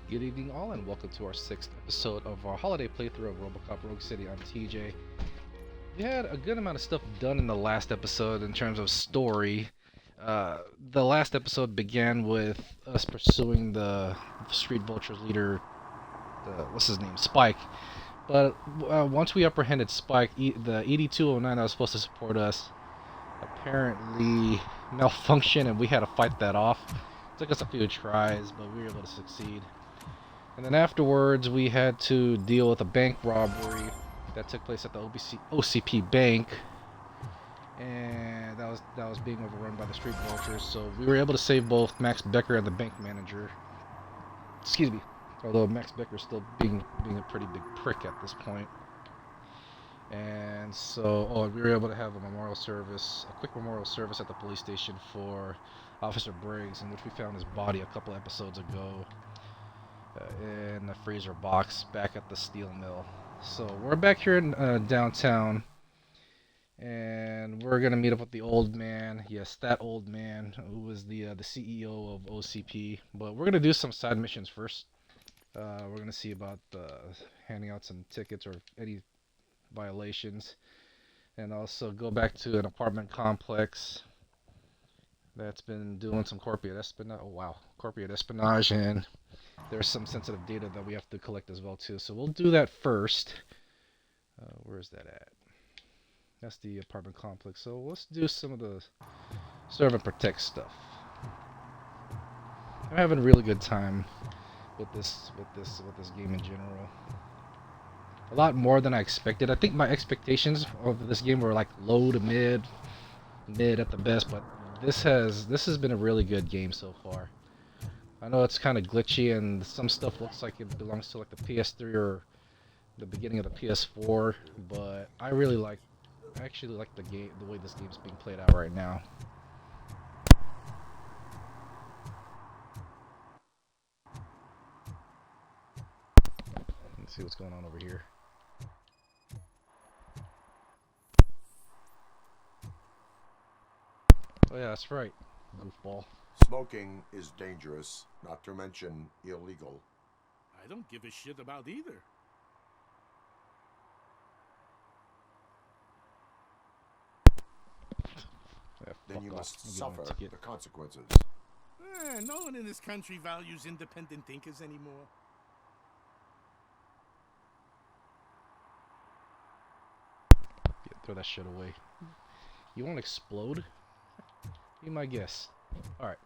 Good evening, all, and welcome to our sixth episode of our holiday playthrough of RoboCop Rogue City. I'm TJ. We had a good amount of stuff done in the last episode in terms of story. The last episode began with us pursuing the Street Vultures leader, what's his name, Spike. But once we apprehended Spike, the 8209 that was supposed to support us apparently malfunctioned, and we had to fight that off. It took us a few tries, but we were able to succeed. And then afterwards, we had to deal with a bank robbery that took place at the OCP Bank, and that was being overrun by the Street Vultures. So we were able to save both Max Becker and the bank manager. Excuse me. Although Max Becker's still being a pretty big prick at this point. And so, we were able to have a quick memorial service at the police station for Officer Briggs, in which we found his body a couple episodes ago. In the freezer box back at the steel mill. So we're back here in downtown, and we're gonna meet up with the old man. Yes, that old man who was the CEO of OCP. But we're gonna do some side missions first. We're gonna see about handing out some tickets or any violations, and also go back to an apartment complex that's been doing some corporate espionage. Oh wow, corporate espionage, and there's some sensitive data that we have to collect as well too. So we'll do that first. Where is that at? That's the apartment complex. So let's do some of the serve and protect stuff. I'm having a really good time with this game in general. A lot more than I expected. I think my expectations of this game were like low to mid at the best, but this has been a really good game so far. I know it's kind of glitchy and some stuff looks like it belongs to like the PS3 or the beginning of the PS4, but I actually like the way this game's being played out right now. Let's see what's going on over here. Oh yeah, that's right, goofball. Smoking is dangerous, not to mention illegal. I don't give a shit about either. Yeah, Then you must suffer the consequences. No one in this country values independent thinkers anymore. Yeah, throw that shit away. You want to explode? Be my guest. Alright.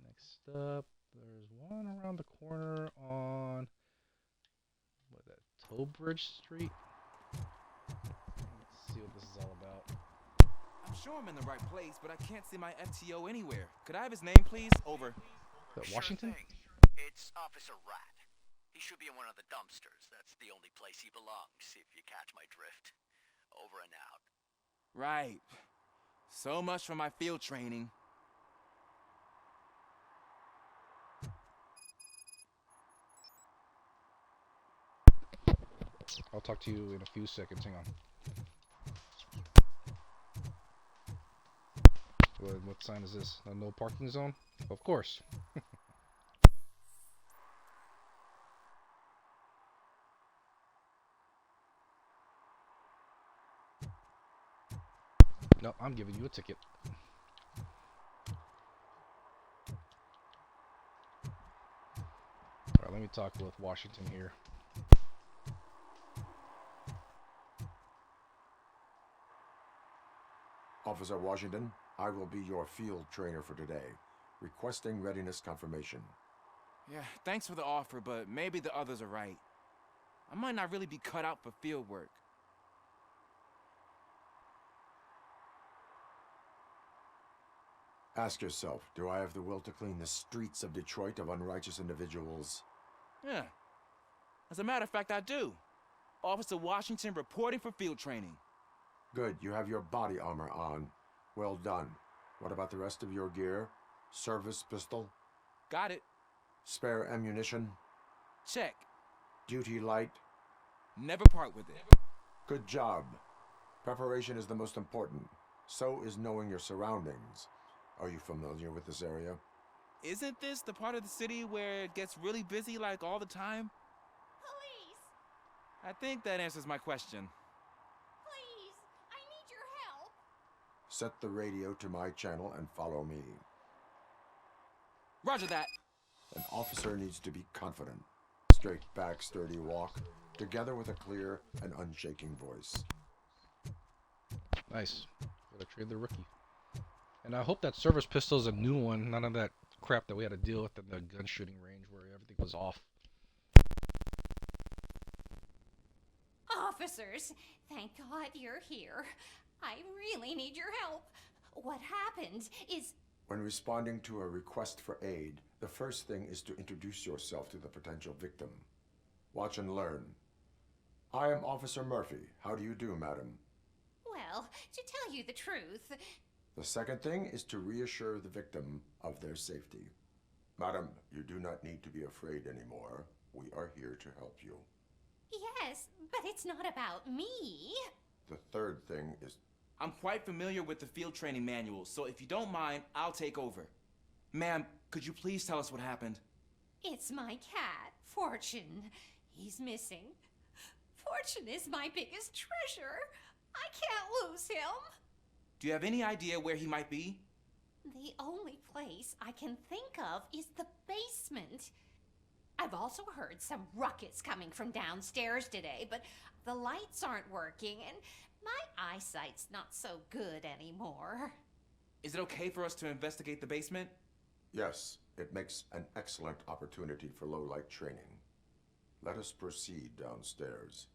Next up, there's one around the corner on Towbridge Street. Let's see what this is all about. I'm sure I'm in the right place, but I can't see my FTO anywhere. Could I have his name, please? Over. Is that Washington? Sure thing. It's Officer Rat. He should be in one of the dumpsters. That's the only place he belongs, if you catch my drift. Over and out. Right. So much for my field training. I'll talk to you in a few seconds. Hang on. What sign is this? A no parking zone? Of course. No, I'm giving you a ticket. Alright, let me talk with Washington here. Officer Washington, I will be your field trainer for today. Requesting readiness confirmation. Yeah, thanks for the offer, but maybe the others are right. I might not really be cut out for field work. Ask yourself, do I have the will to clean the streets of Detroit of unrighteous individuals? Yeah. As a matter of fact, I do. Officer Washington reporting for field training. Good, you have your body armor on. Well done. What about the rest of your gear? Service pistol? Got it. Spare ammunition? Check. Duty light? Never part with it. Good job. Preparation is the most important. So is knowing your surroundings. Are you familiar with this area? Isn't this the part of the city where it gets really busy like all the time? Police! I think that answers my question. Please! I need your help! Set the radio to my channel and follow me. Roger that. An officer needs to be confident. Straight back, sturdy walk, together with a clear and unshaking voice. Nice. Gotta trade the rookie. And I hope that service pistol is a new one. None of that crap that we had to deal with in the gun shooting range where everything was off. Officers, thank God you're here. I really need your help. What happened is... When responding to a request for aid, the first thing is to introduce yourself to the potential victim. Watch and learn. I am Officer Murphy. How do you do, madam? Well, to tell you the truth... The second thing is to reassure the victim of their safety. Madam, you do not need to be afraid anymore. We are here to help you. Yes, but it's not about me. The third thing is... I'm quite familiar with the field training manual, so if you don't mind, I'll take over. Ma'am, could you please tell us what happened? It's my cat, Fortune. He's missing. Fortune is my biggest treasure. I can't lose him. Do you have any idea where he might be? The only place I can think of is the basement. I've also heard some ruckus coming from downstairs today, but the lights aren't working and my eyesight's not so good anymore. Is it okay for us to investigate the basement? Yes, it makes an excellent opportunity for low-light training. Let us proceed downstairs.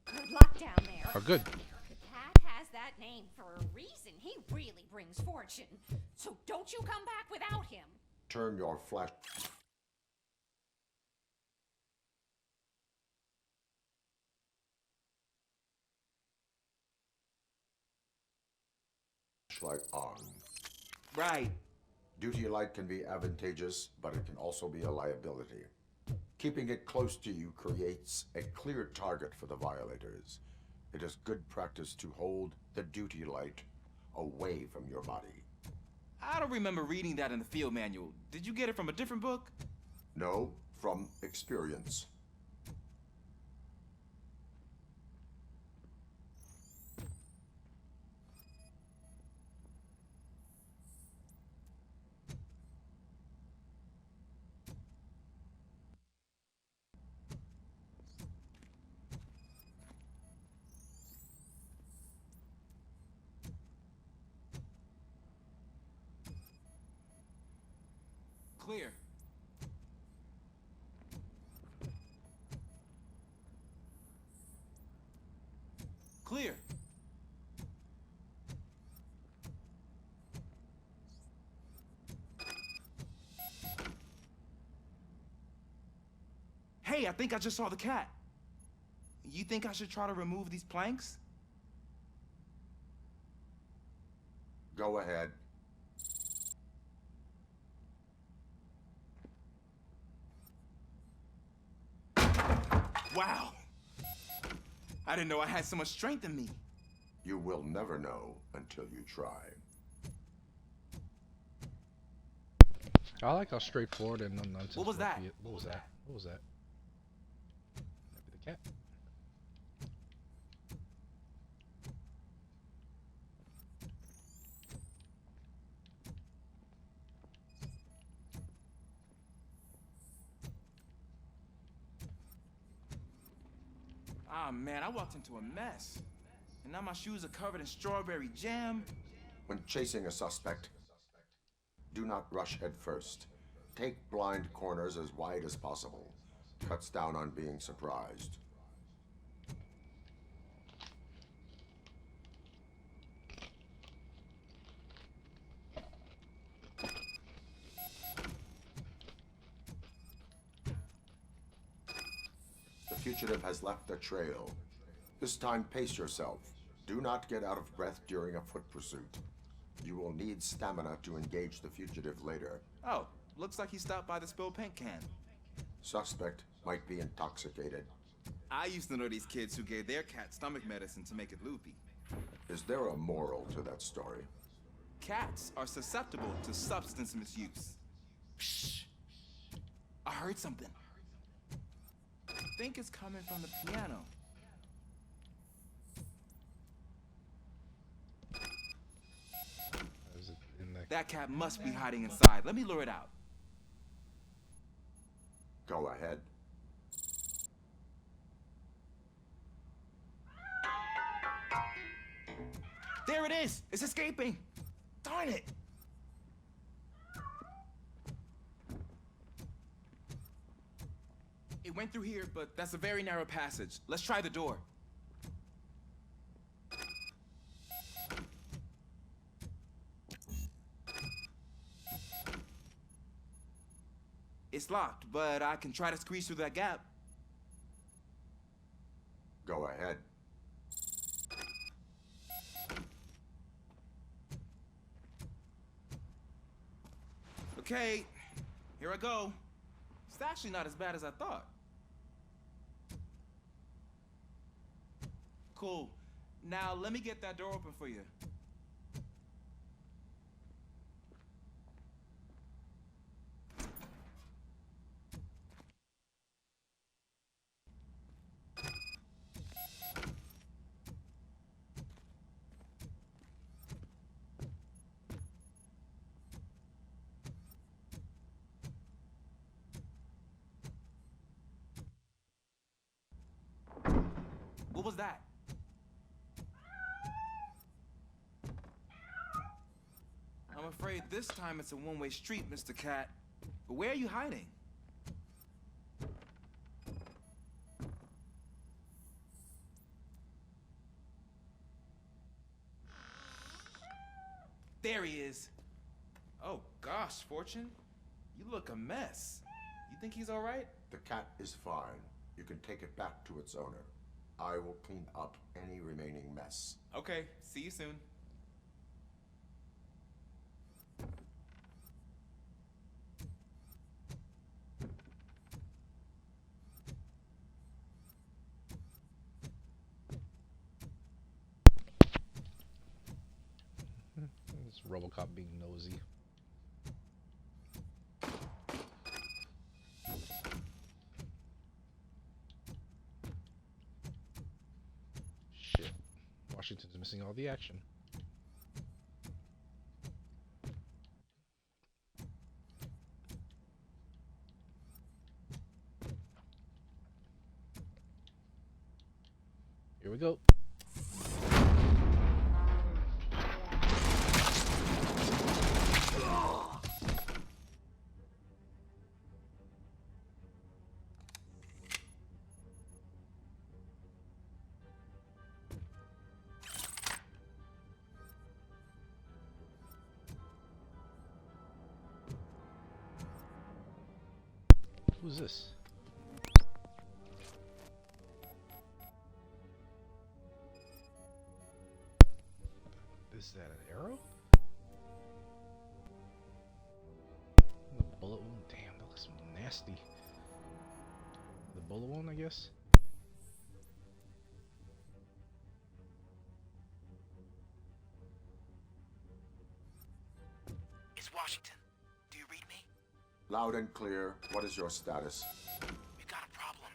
Good luck down there. Oh, good. The cat has that name for a reason. He really brings fortune. So don't you come back without him. Turn your flashlight on. Right. Duty light can be advantageous, but it can also be a liability. Keeping it close to you creates a clear target for the violators. It is good practice to hold the duty light away from your body. I don't remember reading that in the field manual. Did you get it from a different book? No, from experience. Clear. Clear. Hey, I think I just saw the cat. You think I should try to remove these planks? Go ahead. Wow. I didn't know I had so much strength in me. You will never know until you try. I like how straightforward and no nonsense. What was that? What was that? What was that? Might be the cat. Ah, man, I walked into a mess. And now my shoes are covered in strawberry jam. When chasing a suspect, do not rush head first. Take blind corners as wide as possible. Cuts down on being surprised. The fugitive has left the trail. This time, pace yourself. Do not get out of breath during a foot pursuit. You will need stamina to engage the fugitive later. Oh, looks like he stopped by the spilled paint can. Suspect might be intoxicated. I used to know these kids who gave their cat stomach medicine to make it loopy. Is there a moral to that story? Cats are susceptible to substance misuse. Shh. I heard something. I think it's coming from the piano. Is it in the... That cat must be hiding inside. Let me lure it out. Go ahead. There it is! It's escaping! Darn it! It went through here, but that's a very narrow passage. Let's try the door. It's locked, but I can try to squeeze through that gap. Go ahead. Okay, here I go. It's actually not as bad as I thought. Cool. Now let me get that door open for you. What was that? I'm afraid this time it's a one-way street, Mr. Cat. But where are you hiding? There he is. Oh gosh, Fortune. You look a mess. You think he's all right? The cat is fine. You can take it back to its owner. I will clean up any remaining mess. Okay, see you soon. It's RoboCop being nosy. Shit. Washington's missing all the action. Here we go. Who's this? Is that an arrow? The bullet wound? Damn, that looks nasty. The bullet wound, I guess? It's Washington. Do you read me? Loud and clear. What is your status? We've got a problem.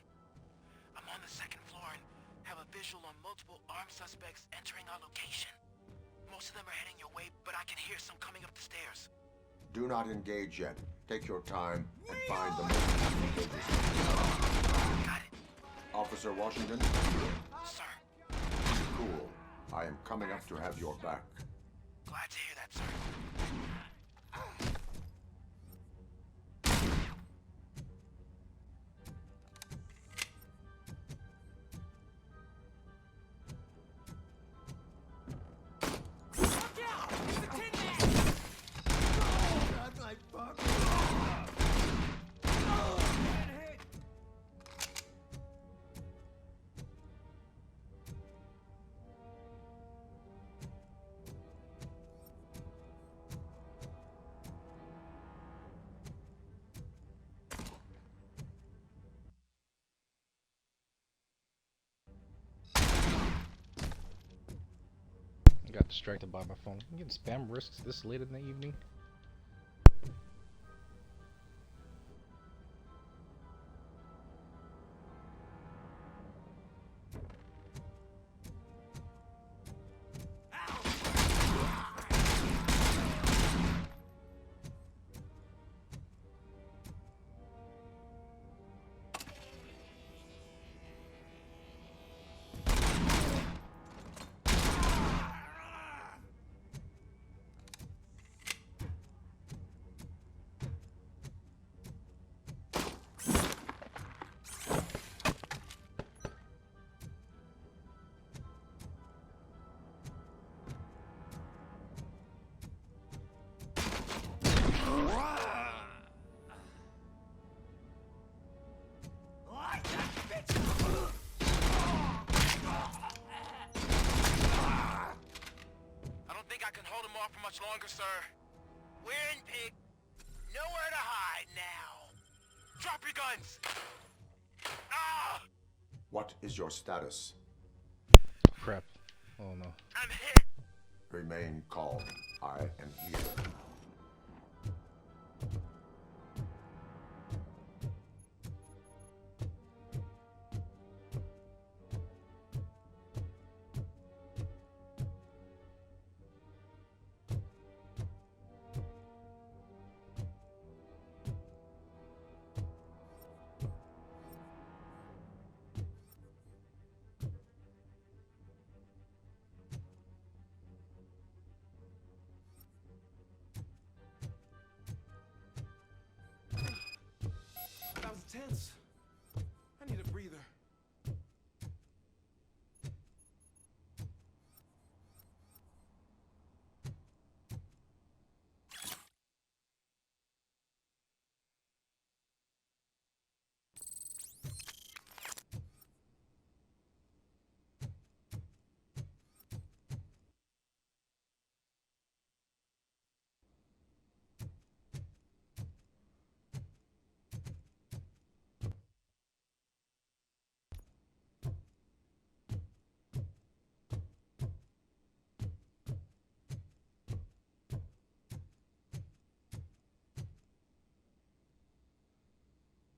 I'm on the second floor and have a visual on multiple armed suspects entering our location. Most of them are heading your way, but I can hear some coming up the stairs. Do not engage yet. Take your time and find the most advantageous. Got it. Officer Washington? Sir. Cool. I am coming up to have your back. Glad to hear that, sir. got distracted by my phone. I'm getting spam risks this late in the evening. I don't think I can hold him off for much longer, sir. We're in, pig. Nowhere to hide now. Drop your guns! Ah! What is your status? Crap. Oh no. I'm hit! Remain calm. I am here. That was tense. I need a breather.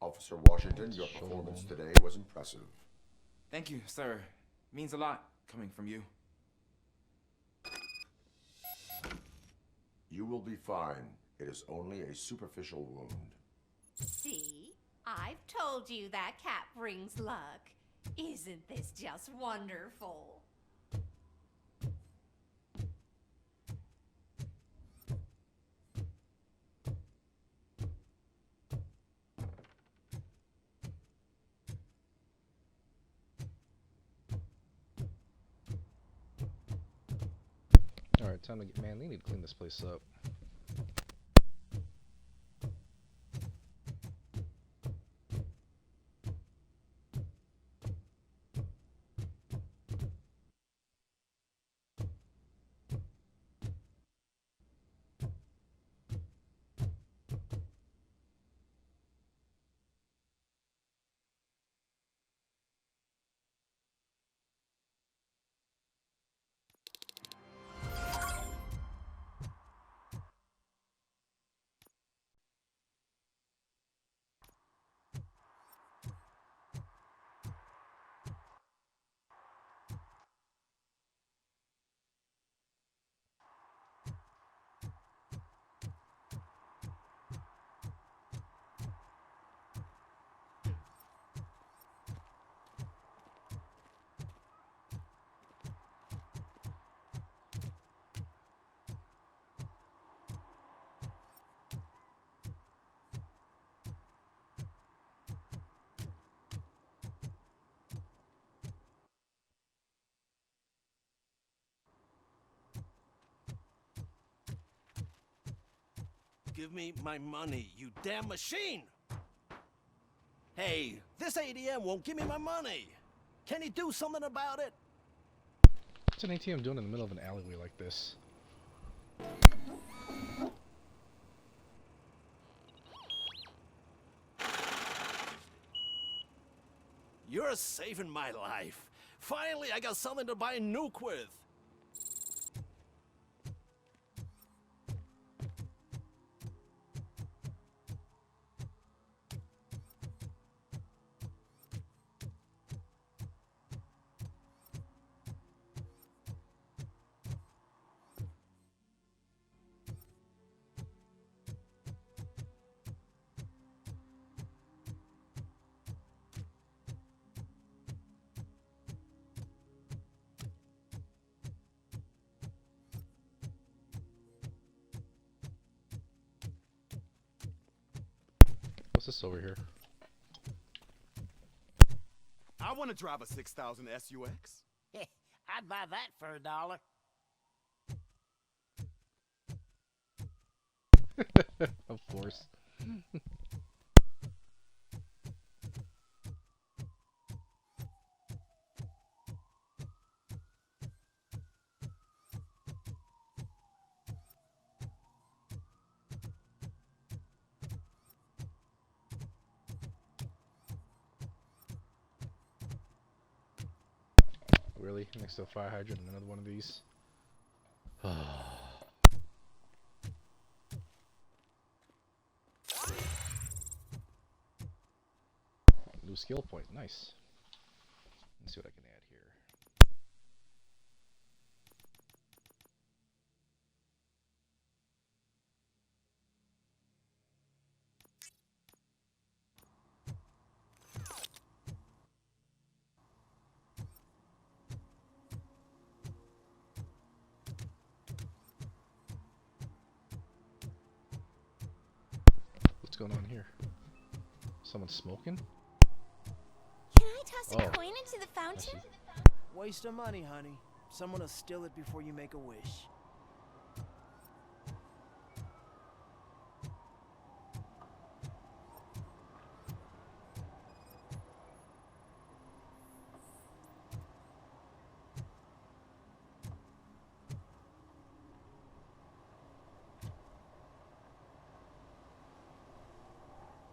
Officer Washington, your performance today was impressive. Thank you, sir. Means a lot coming from you. You will be fine. It is only a superficial wound. See? I've told you that cat brings luck. Isn't this just wonderful? Alright, time to get. Man, they need to clean this place up. Give me my money, you damn machine! Hey, this ATM won't give me my money. Can you do something about it? What's an ATM doing in the middle of an alleyway like this? You're saving my life. Finally, I got something to buy a nuke with. this over here? I want to drive a 6000 SUX. I'd buy that for $1. Of course. Really? Next to a fire hydrant, another one of these? New skill point, nice. Let's see what I can add here. What's going on here? Someone smoking? Can I toss a Oh. coin into the fountain? Waste of money, honey. Someone will steal it before you make a wish.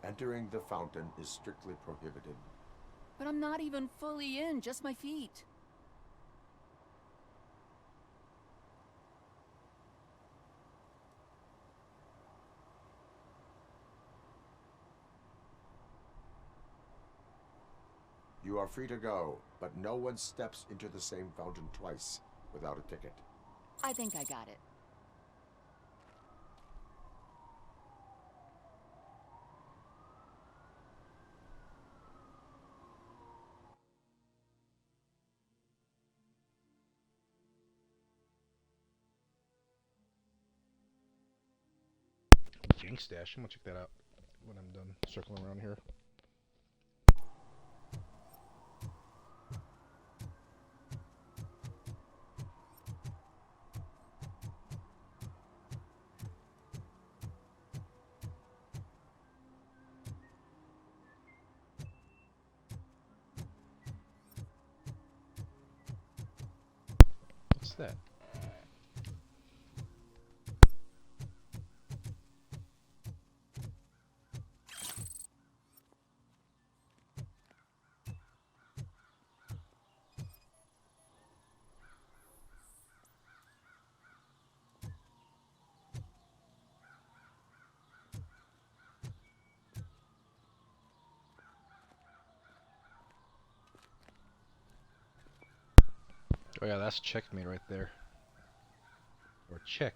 Entering the fountain is strictly prohibited. But I'm not even fully in, just my feet. You are free to go, but no one steps into the same fountain twice without a ticket. I think I got it. Jank stash. I'm gonna check that out when I'm done circling around here. What's that? Oh yeah, that's checkmate right there. Or check.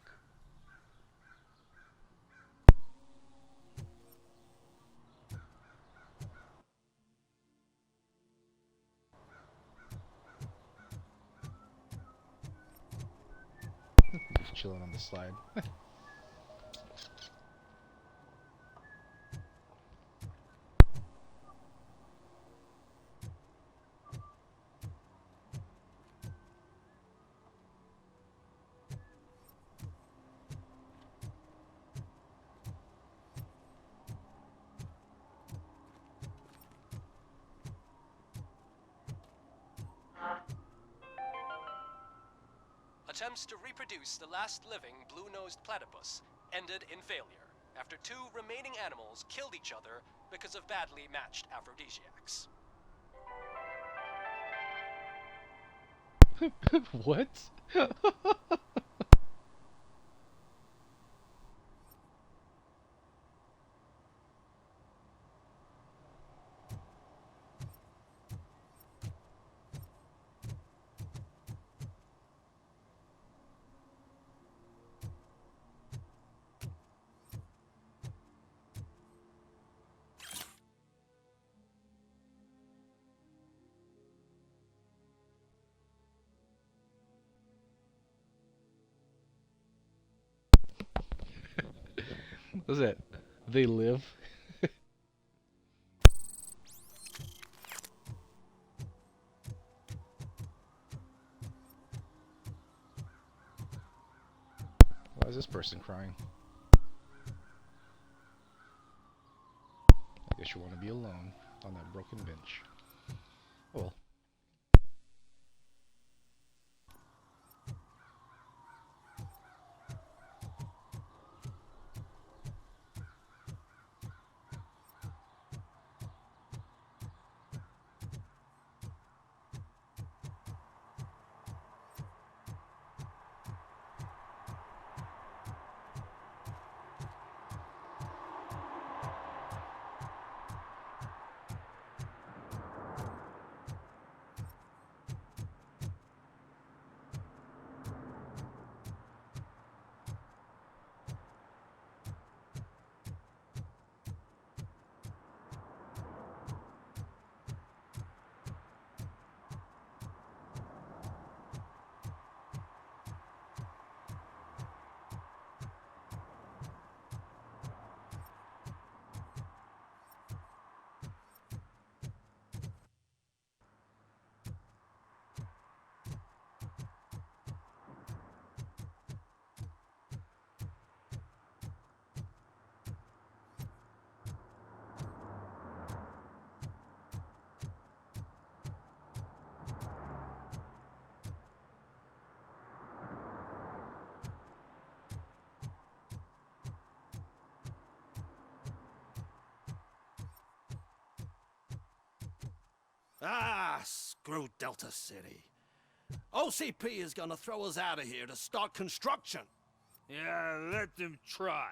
Just chilling on the slide. Attempts to reproduce the last living blue-nosed platypus ended in failure after two remaining animals killed each other because of badly matched aphrodisiacs. What? What's that? They live? is this person crying? I guess you want to be alone on that broken bench. Oh well. Ah, screw Delta City. OCP is gonna throw us out of here to start construction. Yeah, let them try.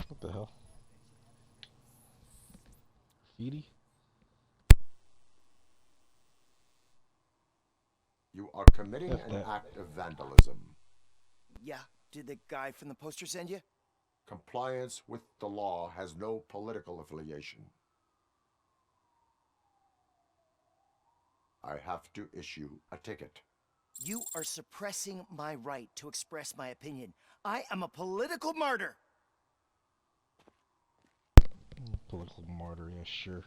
What the hell? Graffiti? You are committing F an that. act of vandalism. Yeah, did the guy from the poster send you? Compliance with the law has no political affiliation. I have to issue a ticket. You are suppressing my right to express my opinion. I am a political martyr. Political martyr, yeah, sure.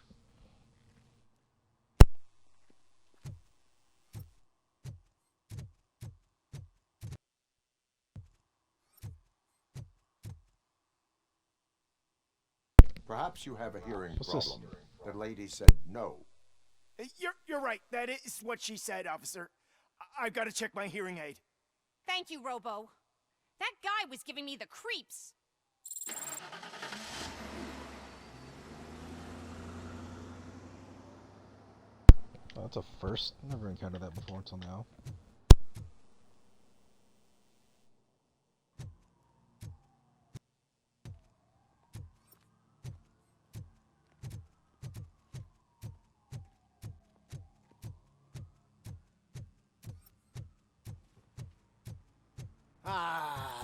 Perhaps you have a hearing What's this? problem. The lady said no. You're right. That is what she said, officer. I've got to check my hearing aid. Thank you, Robo. That guy was giving me the creeps. Oh, that's a first. Never encountered that before until now.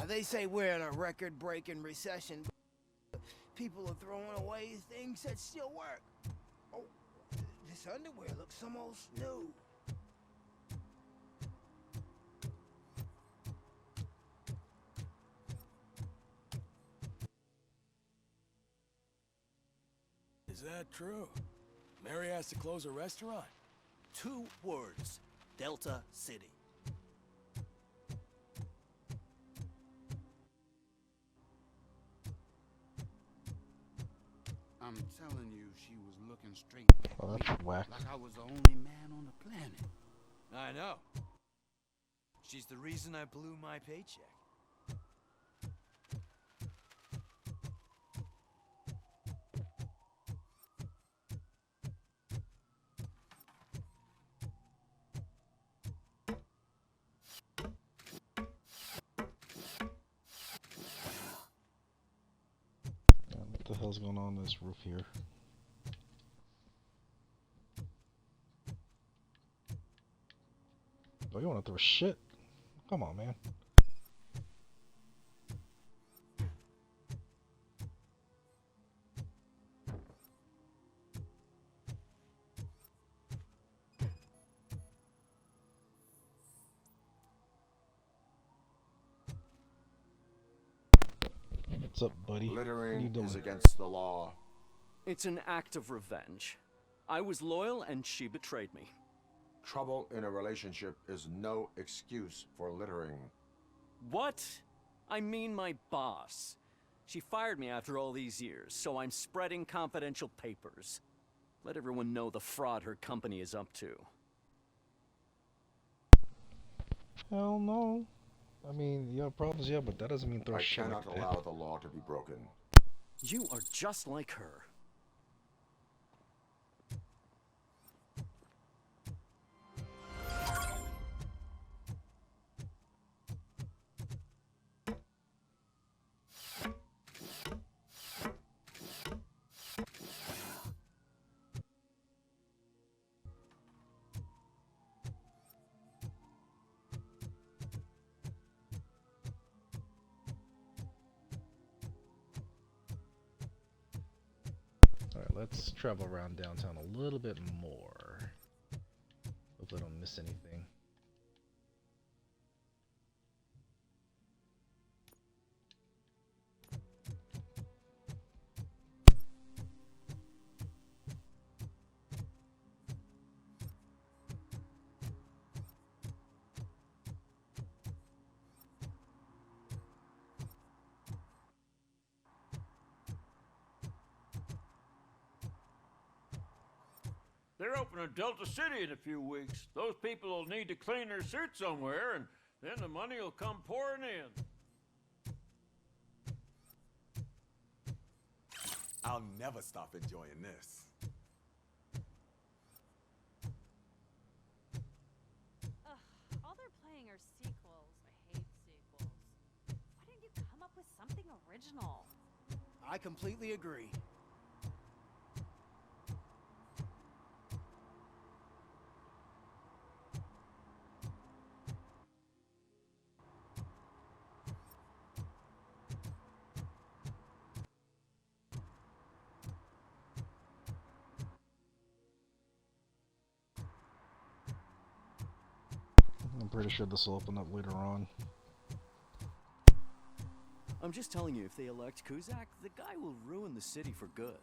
They say we're in a record-breaking recession. People are throwing away things that still work. Oh, this underwear looks almost new. Is that true? Mary has to close a restaurant? 2 words. Delta City. I'm telling you, she was looking straight at Oh, me, that's whack. like I was the only man on the planet. I know. She's the reason I blew my paycheck. What the hell's going on this roof here? Oh, you want to throw shit? Come on, man. What's up, buddy? What are you Littering doing? is against the law. It's an act of revenge. I was loyal and she betrayed me. Trouble in a relationship is no excuse for littering. What? I mean my boss. She fired me after all these years, so I'm spreading confidential papers. Let everyone know the fraud her company is up to. Hell no. I mean, you have problems, yeah, but that doesn't mean throw I shit cannot like that. allow the law to be broken. You are just like her. Alright, let's travel around downtown a little bit more. Hopefully I don't miss anything. They're opening Delta City in a few weeks. Those people will need to clean their suits somewhere, and then the money will come pouring in. I'll never stop enjoying this. Ugh, all they're playing are sequels. I hate sequels. Why didn't you come up with something original? I completely agree. I'm pretty sure this will open up later on. I'm just telling you, if they elect Kuzak, the guy will ruin the city for good.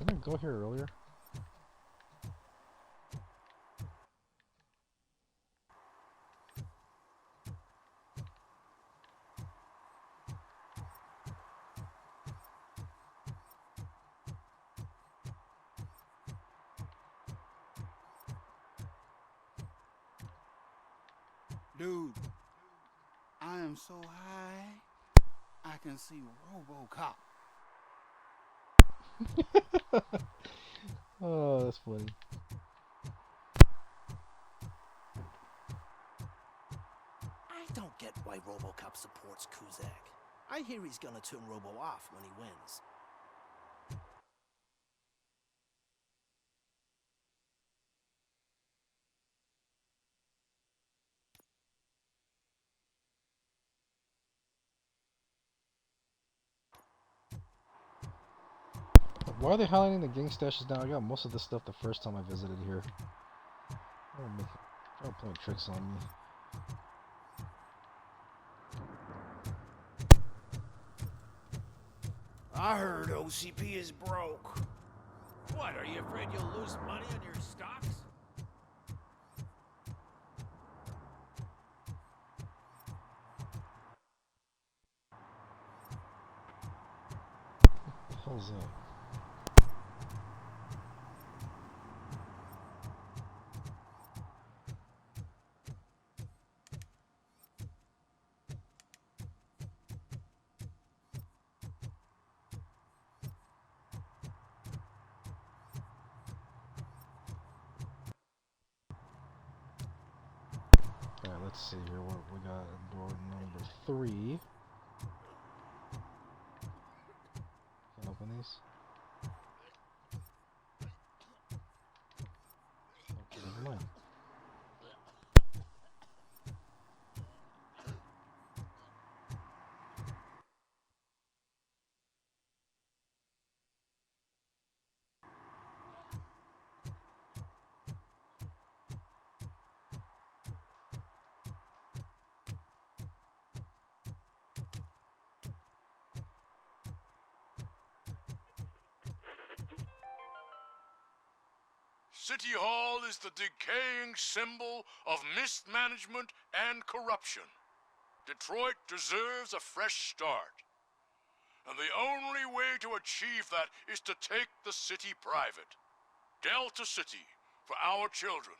Didn't I go here earlier? Dude, I am so high, I can see RoboCop. Oh, that's funny. I don't get why RoboCop supports Kuzak. I hear he's gonna turn Robo off when he wins. Why are they highlighting the gang stashes now? I got most of this stuff the first time I visited here. They're playing tricks on me. I heard OCP is broke. What, are you afraid you'll lose money on your stocks? What the hell's that? Alright, let's see here what we got at door number 3. Can't open these. Okay, never mind. City Hall is the decaying symbol of mismanagement and corruption. Detroit deserves a fresh start. And the only way to achieve that is to take the city private. Delta City, for our children.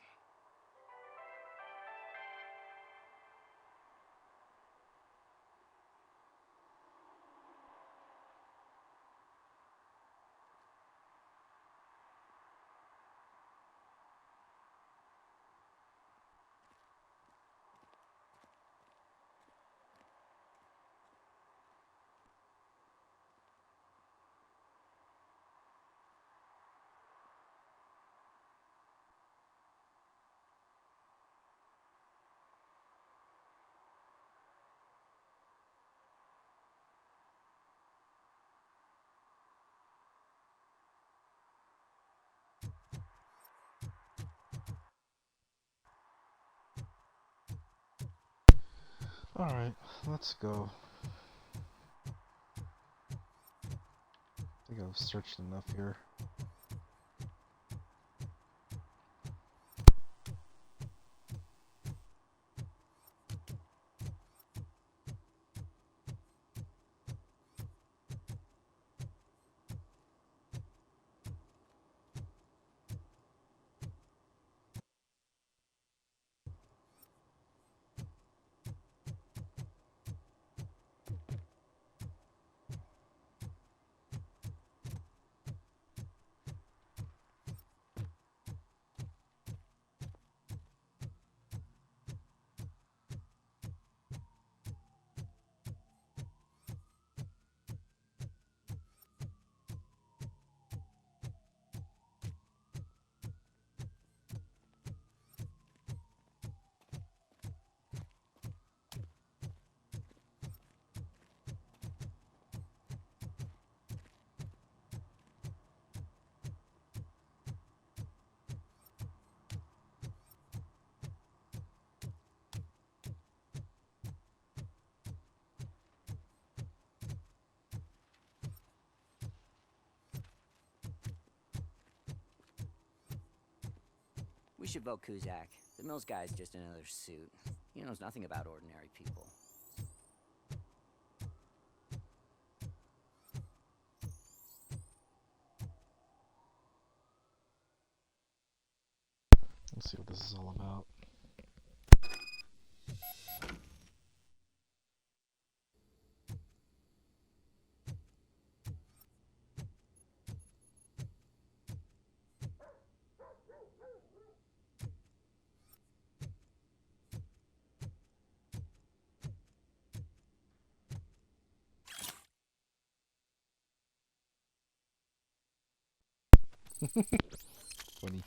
Alright, let's go. I think I've searched enough here. We should vote Kuzak. The Mills guy's just another suit. He knows nothing about ordinary people. Let's see what this is all about. Funny.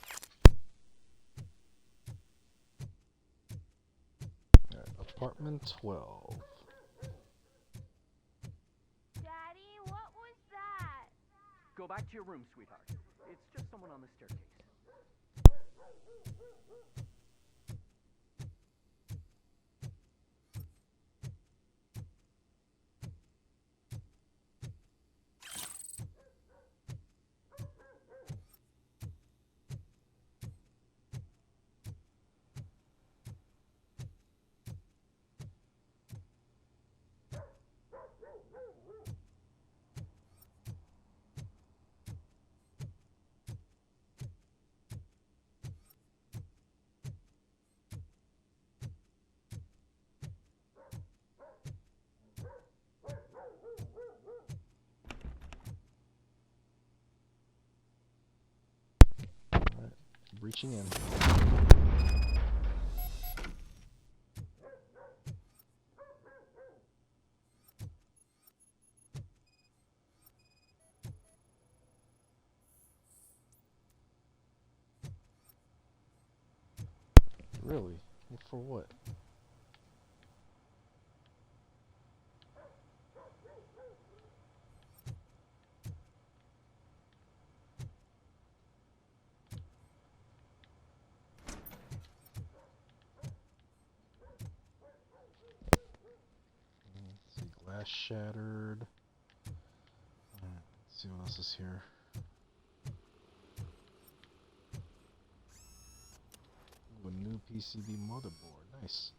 Alright, apartment 12. Daddy, what was that? Go back to your room, sweetheart. It's just someone on the staircase. Reaching in. Really? For what? Let's see, glass shattered. Alright, let's see what else is here. Ooh, a new PCB motherboard. Nice.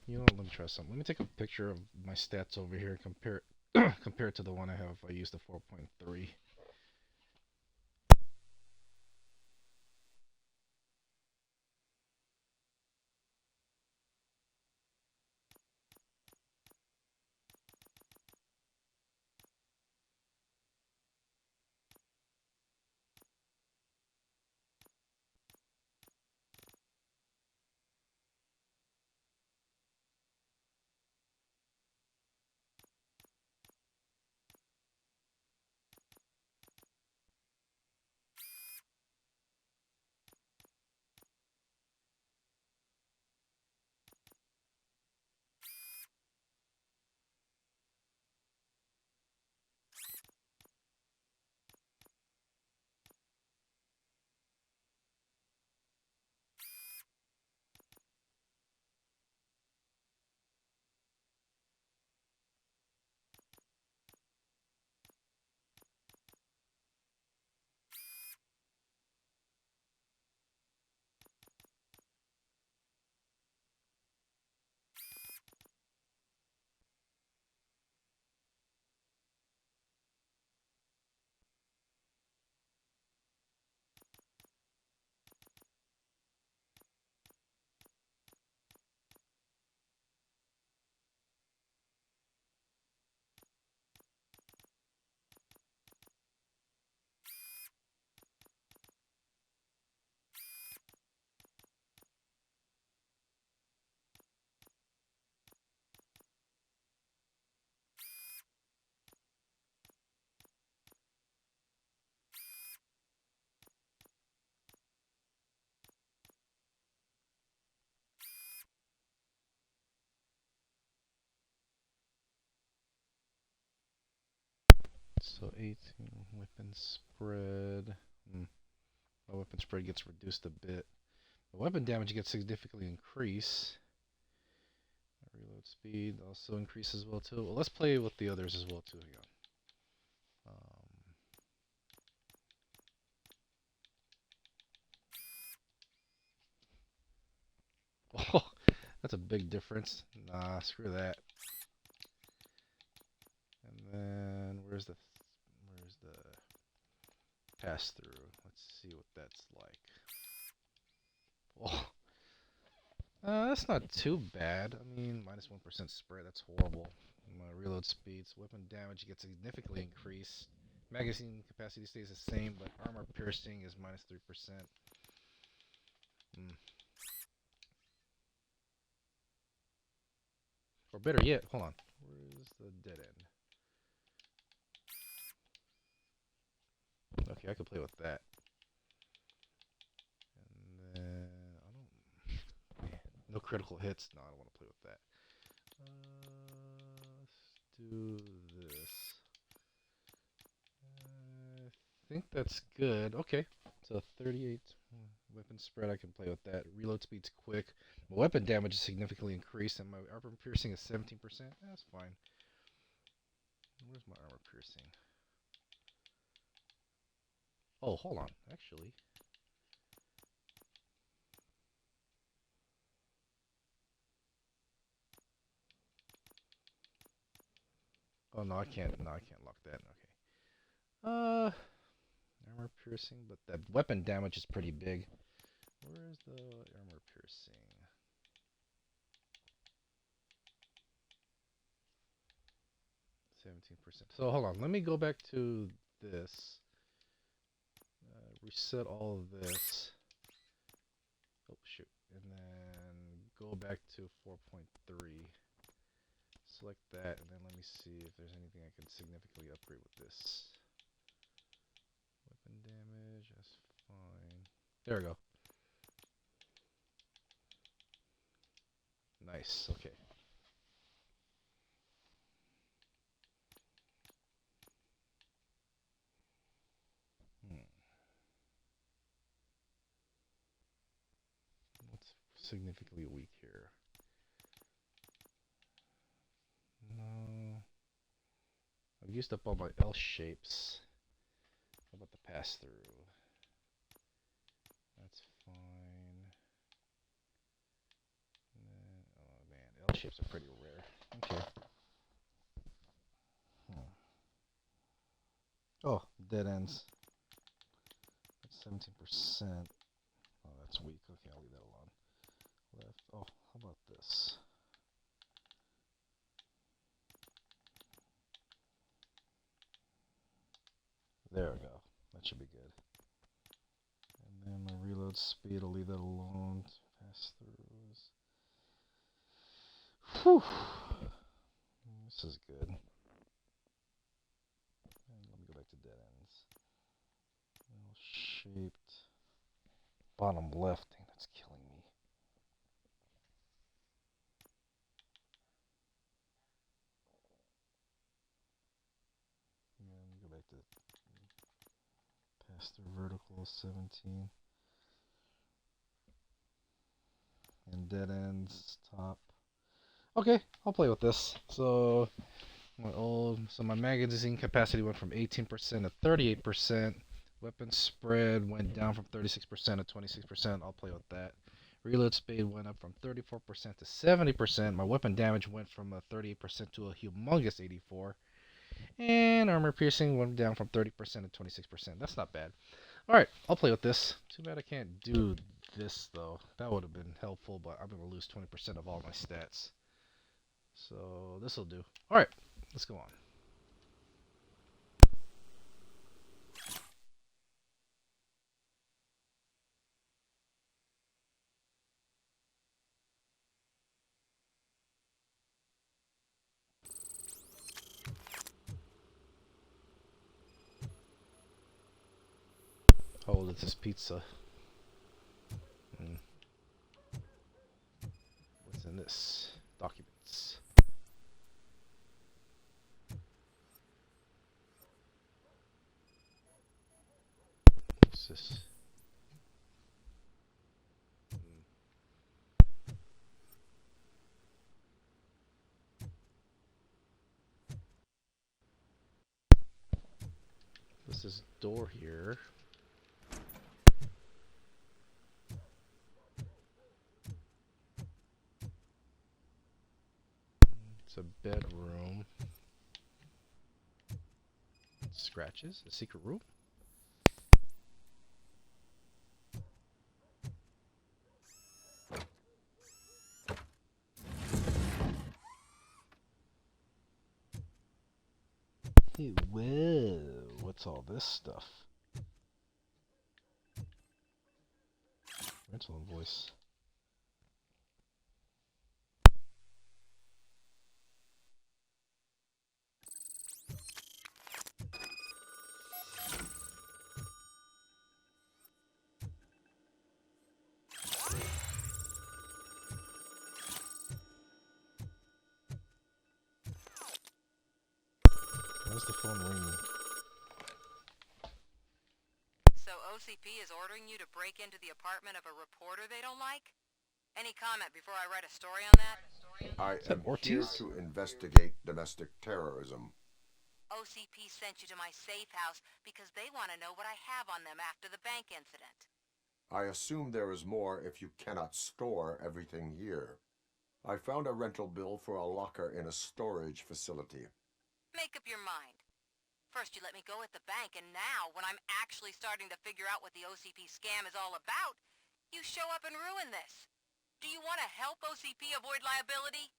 You know what, let me try something. Let me take a picture of my stats over here and compare compare it to the one I have. I used the 4.3. So 18 weapon spread. My weapon spread gets reduced a bit. The weapon damage gets significantly increased. Reload speed also increases as well too. Well, let's play with the others as well too. Hang on. Oh, that's a big difference. Nah, screw that. And then where's the pass through? Let's see what that's like. Oh, That's not too bad. I mean, minus 1% spread, that's horrible. My reload speeds, weapon damage gets significantly increased. Magazine capacity stays the same, but armor piercing is minus 3%. Or better yet, hold on. Where's the dead end? Okay, I could play with that. And then, no critical hits. No, I don't want to play with that. Let's do this. I think that's good. Okay, so 38 weapon spread. I can play with that. Reload speed's quick. My weapon damage is significantly increased, and my armor piercing is 17%. That's fine. Where's my armor piercing? Oh, hold on. Actually, oh no, I can't. No, I can't lock that. Okay. Armor piercing, but that weapon damage is pretty big. Where's the armor piercing? 17%. So hold on, let me go back to this. Reset all of this. Oh shoot. And then go back to 4.3. Select that, and then let me see if there's anything I can significantly upgrade with this. Weapon damage, that's fine. There we go. Nice, okay. What's significantly weak here? No. I've used up all my L shapes. How about the pass-through? That's fine. Oh man, L shapes are pretty rare. Okay. Oh, dead ends. That's 17%. Oh, that's weak. Okay, I'll leave that alone. Left. Oh, how about this? There we go. That should be good. And then my reload speed, I'll leave that alone. Pass-throughs. Whew. This is good. And let me go back to dead ends. Well-shaped. Bottom left. Dang, that's killing me. Yeah, let me go back to pass through vertical 17. And dead ends top. Okay, I'll play with this. So my magazine capacity went from 18% to 38%. Weapon spread went down from 36% to 26%. I'll play with that. Reload speed went up from 34% to 70%. My weapon damage went from a 38% to a humongous 84%. And armor piercing went down from 30% to 26%. That's not bad. Alright, I'll play with this. Too bad I can't do this, though. That would have been helpful, but I'm going to lose 20% of all my stats. So, this will do. Alright, let's go on. How old is this pizza? What's in this? Documents. What's this? This is door here. It's a bedroom. Scratches? A secret room? Hey, whoa, what's all this stuff? Rental invoice. Where's the phone ringing? So OCP is ordering you to break into the apartment of a reporter they don't like? Any comment before I write a story on that? I am here Ortiz? to investigate domestic terrorism. OCP sent you to my safe house because they want to know what I have on them after the bank incident. I assume there is more if you cannot store everything here. I found a rental bill for a locker in a storage facility. Make up your mind. First you let me go at the bank, and now, when I'm actually starting to figure out what the OCP scam is all about, you show up and ruin this. Do you want to help OCP avoid liability?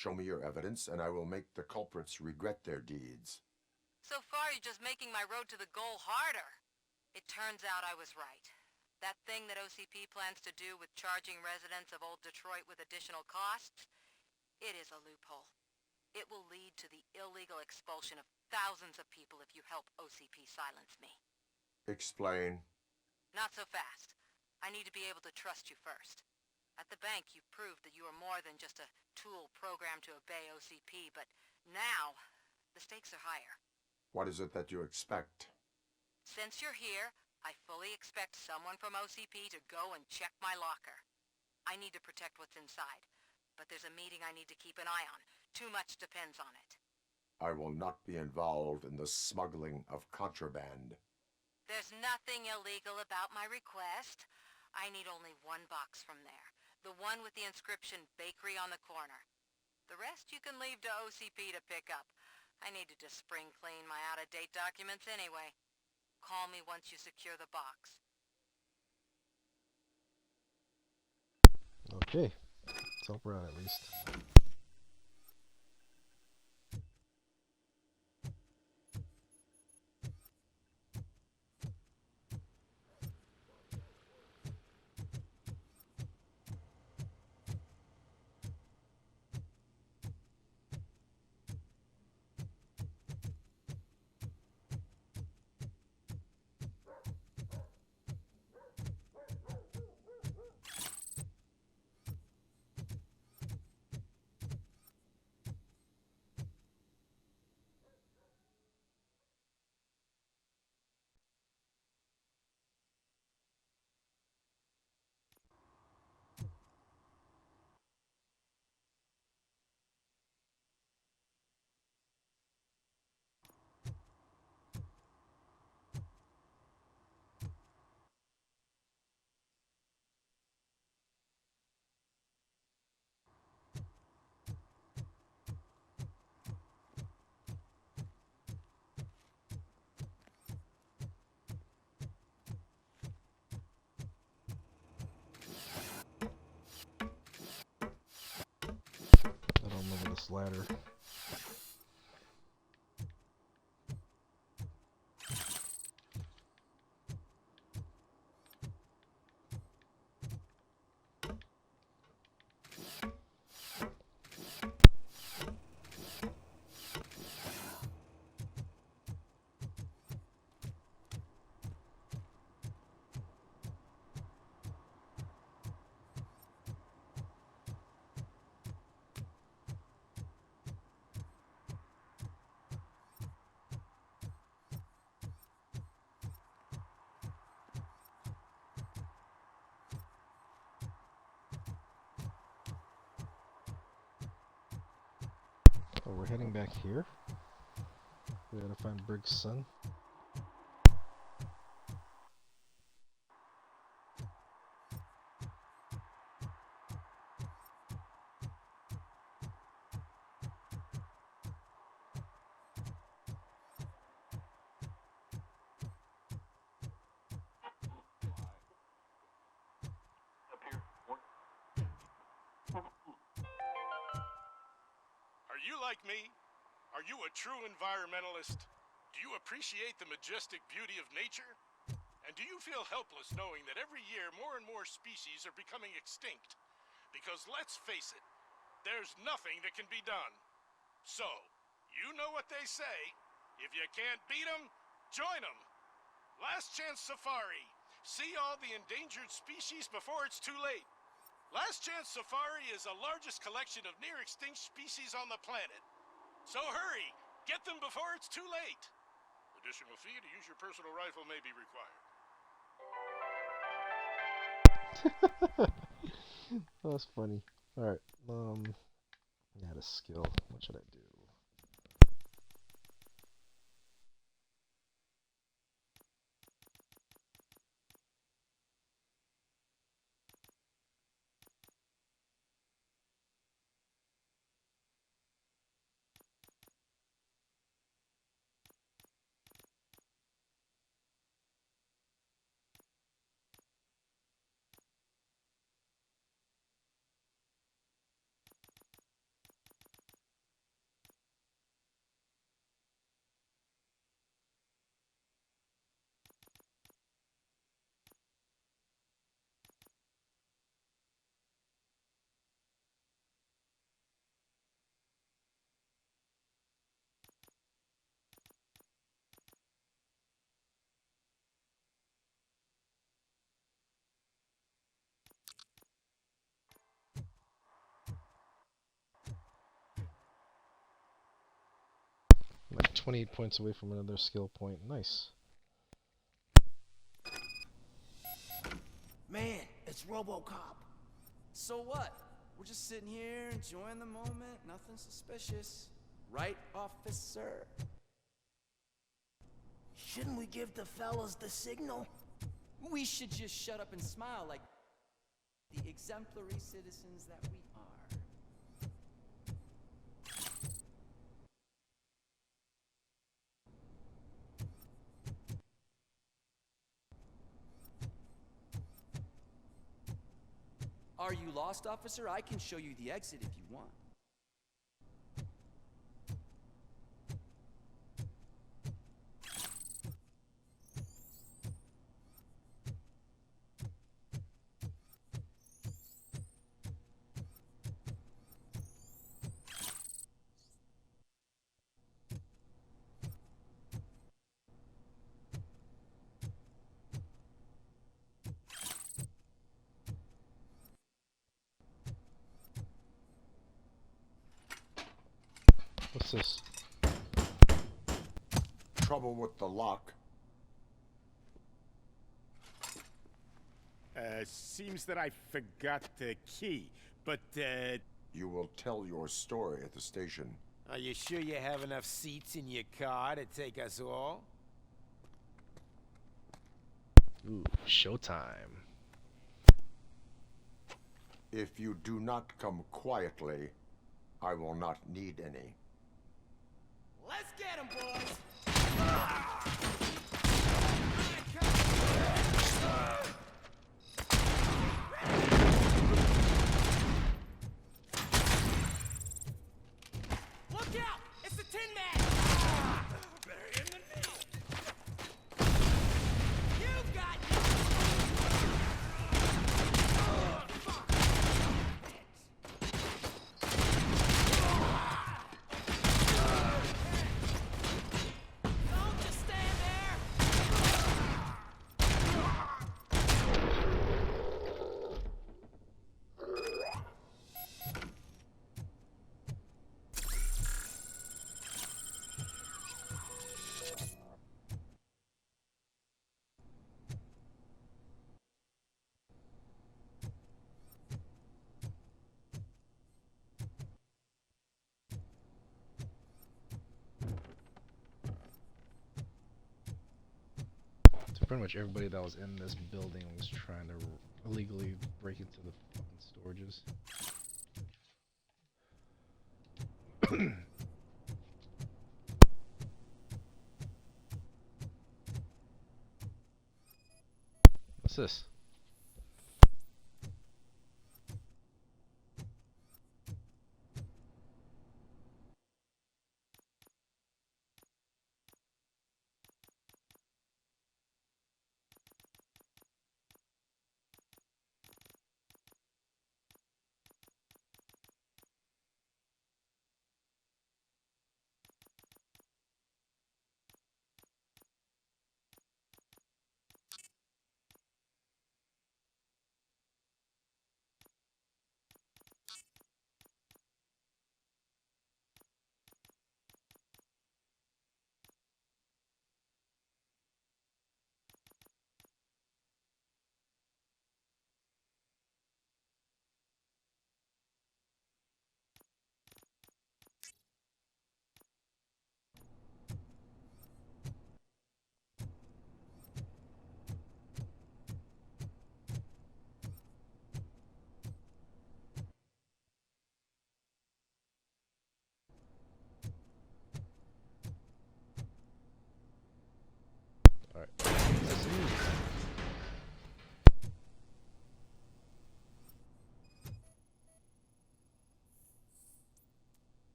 Show me your evidence, and I will make the culprits regret their deeds. So far, you're just making my road to the goal harder. It turns out I was right. That thing that OCP plans to do with charging residents of Old Detroit with additional costs, it is a loophole. It will lead to the illegal expulsion of thousands of people if you help OCP silence me. Explain. Not so fast. I need to be able to trust you first. At the bank, you proved that you are more than just a tool programmed to obey OCP, but now, the stakes are higher. What is it that you expect? Since you're here, I fully expect someone from OCP to go and check my locker. I need to protect what's inside, but there's a meeting I need to keep an eye on. Too much depends on it. I will not be involved in the smuggling of contraband. There's nothing illegal about my request. I need only one box from there. The one with the inscription Bakery on the corner. The rest you can leave to OCP to pick up. I needed to spring clean my out-of-date documents anyway. Call me once you secure the box. Okay. Let's help her out at least. I don't remember this ladder. Oh, we're heading back here. We gotta find Briggs' son. you like me? Are you a true environmentalist? Do you appreciate the majestic beauty of nature? And do you feel helpless knowing that every year more and more species are becoming extinct? Because let's face it, there's nothing that can be done. So, you know what they say. If you can't beat 'em, join 'em. Last Chance Safari. See all the endangered species before it's too late. Last Chance Safari is the largest collection of near-extinct species on the planet. So hurry, get them before it's too late. Additional fee to use your personal rifle may be required. That's funny. Alright, add a skill. What should I do? I'm like 28 points away from another skill point. Nice. Man, it's RoboCop. So what? We're just sitting here enjoying the moment. Nothing suspicious. Right, officer? Shouldn't we give the fellas the signal? We should just shut up and smile like the exemplary citizens that we are. Are you lost, officer? I can show you the exit if you want. What's this? Trouble with the lock. Seems that I forgot the key, but, You will tell your story at the station. Are you sure you have enough seats in your car to take us all? Ooh, showtime. If you do not come quietly, I will not need any. Let's get him, boys! Look out! It's the Tin Man! Bury him in me! You got Don't just stand there! So pretty much everybody that was in this building was trying to illegally break into the fucking storages. What's this?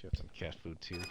She had some cat food too.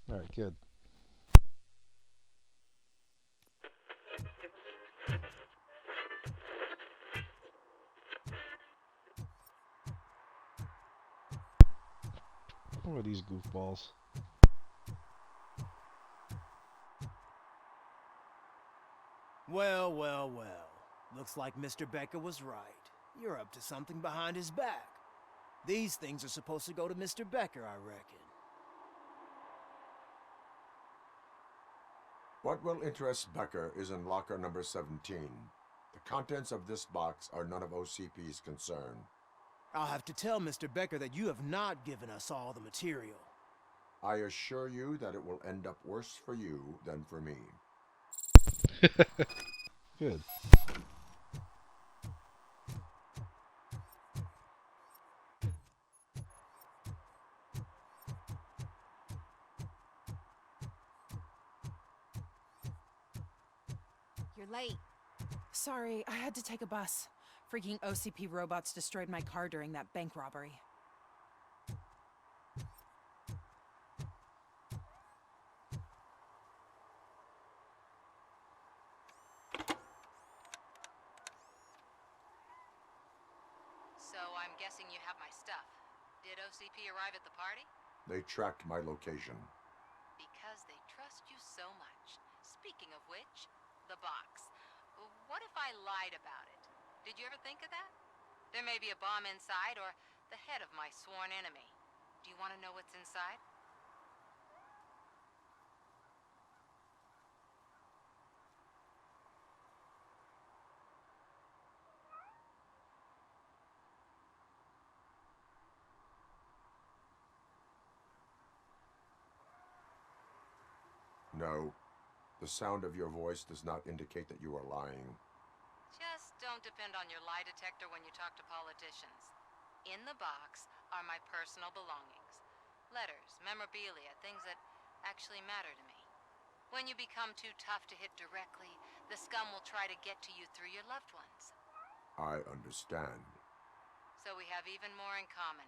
All right, good. What are these goofballs? Well, well, well. Looks like Mr. Becker was right. You're up to something behind his back. These things are supposed to go to Mr. Becker, I reckon. What will interest Becker is in locker number 17. The contents of this box are none of OCP's concern. I'll have to tell Mr. Becker that you have not given us all the material. I assure you that it will end up worse for you than for me. Good. You're late. Sorry, I had to take a bus. Freaking OCP robots destroyed my car during that bank robbery. So I'm guessing you have my stuff. Did OCP arrive at the party? They tracked my location. Because they trust you so much. Speaking of which, the box. What if I lied about it? Did you ever think of that? There may be a bomb inside or the head of my sworn enemy. Do you want to know what's inside? No, the sound of your voice does not indicate that you are lying. Just don't depend on your lie detector when you talk to politicians. In the box are my personal belongings. Letters, memorabilia, things that actually matter to me. When you become too tough to hit directly, the scum will try to get to you through your loved ones. I understand. So we have even more in common.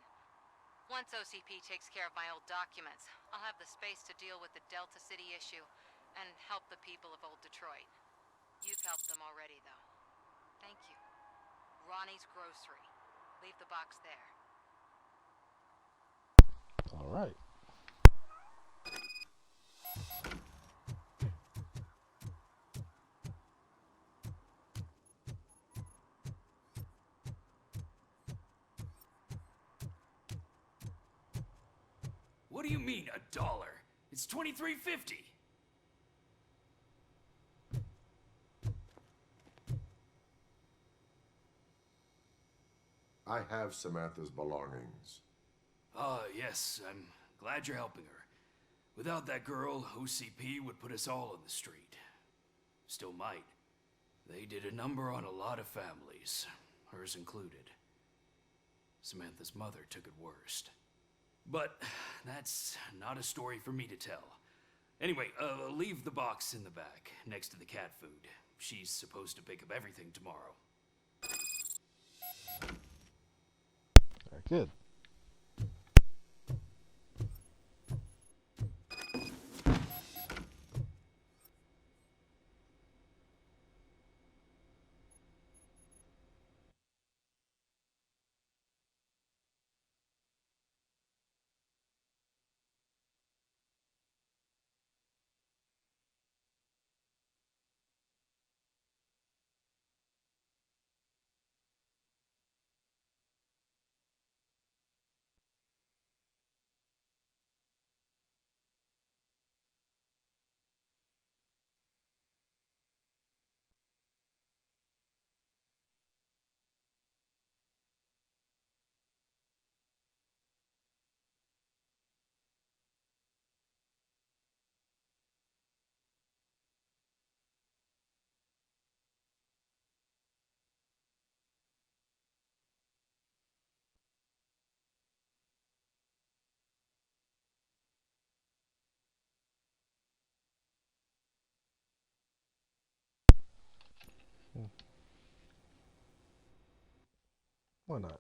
Once OCP takes care of my old documents, I'll have the space to deal with the Delta City issue and help the people of Old Detroit. You've helped them already, though. Thank you. Ronnie's Grocery. Leave the box there. All right. What do you mean, $1? It's $23.50. I have Samantha's belongings. Ah, yes, I'm glad you're helping her. Without that girl, OCP would put us all on the street. Still might. They did a number on a lot of families, hers included. Samantha's mother took it worst. But that's not a story for me to tell. Anyway, leave the box in the back, next to the cat food. She's supposed to pick up everything tomorrow. All right, good. Why not?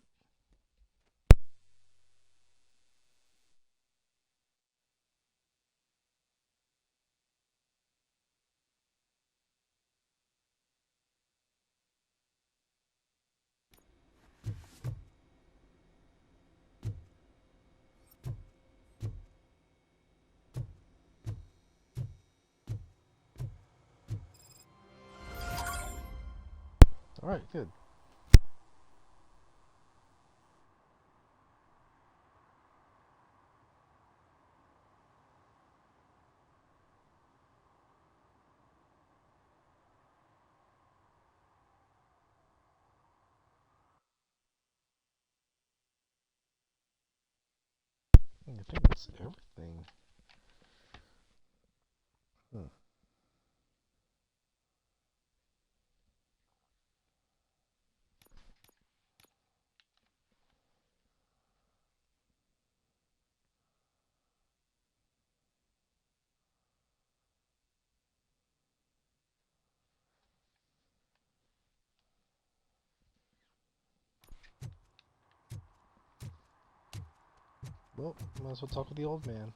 All right, good. I think that's everything. Hmm. Well, might as well talk with the old man.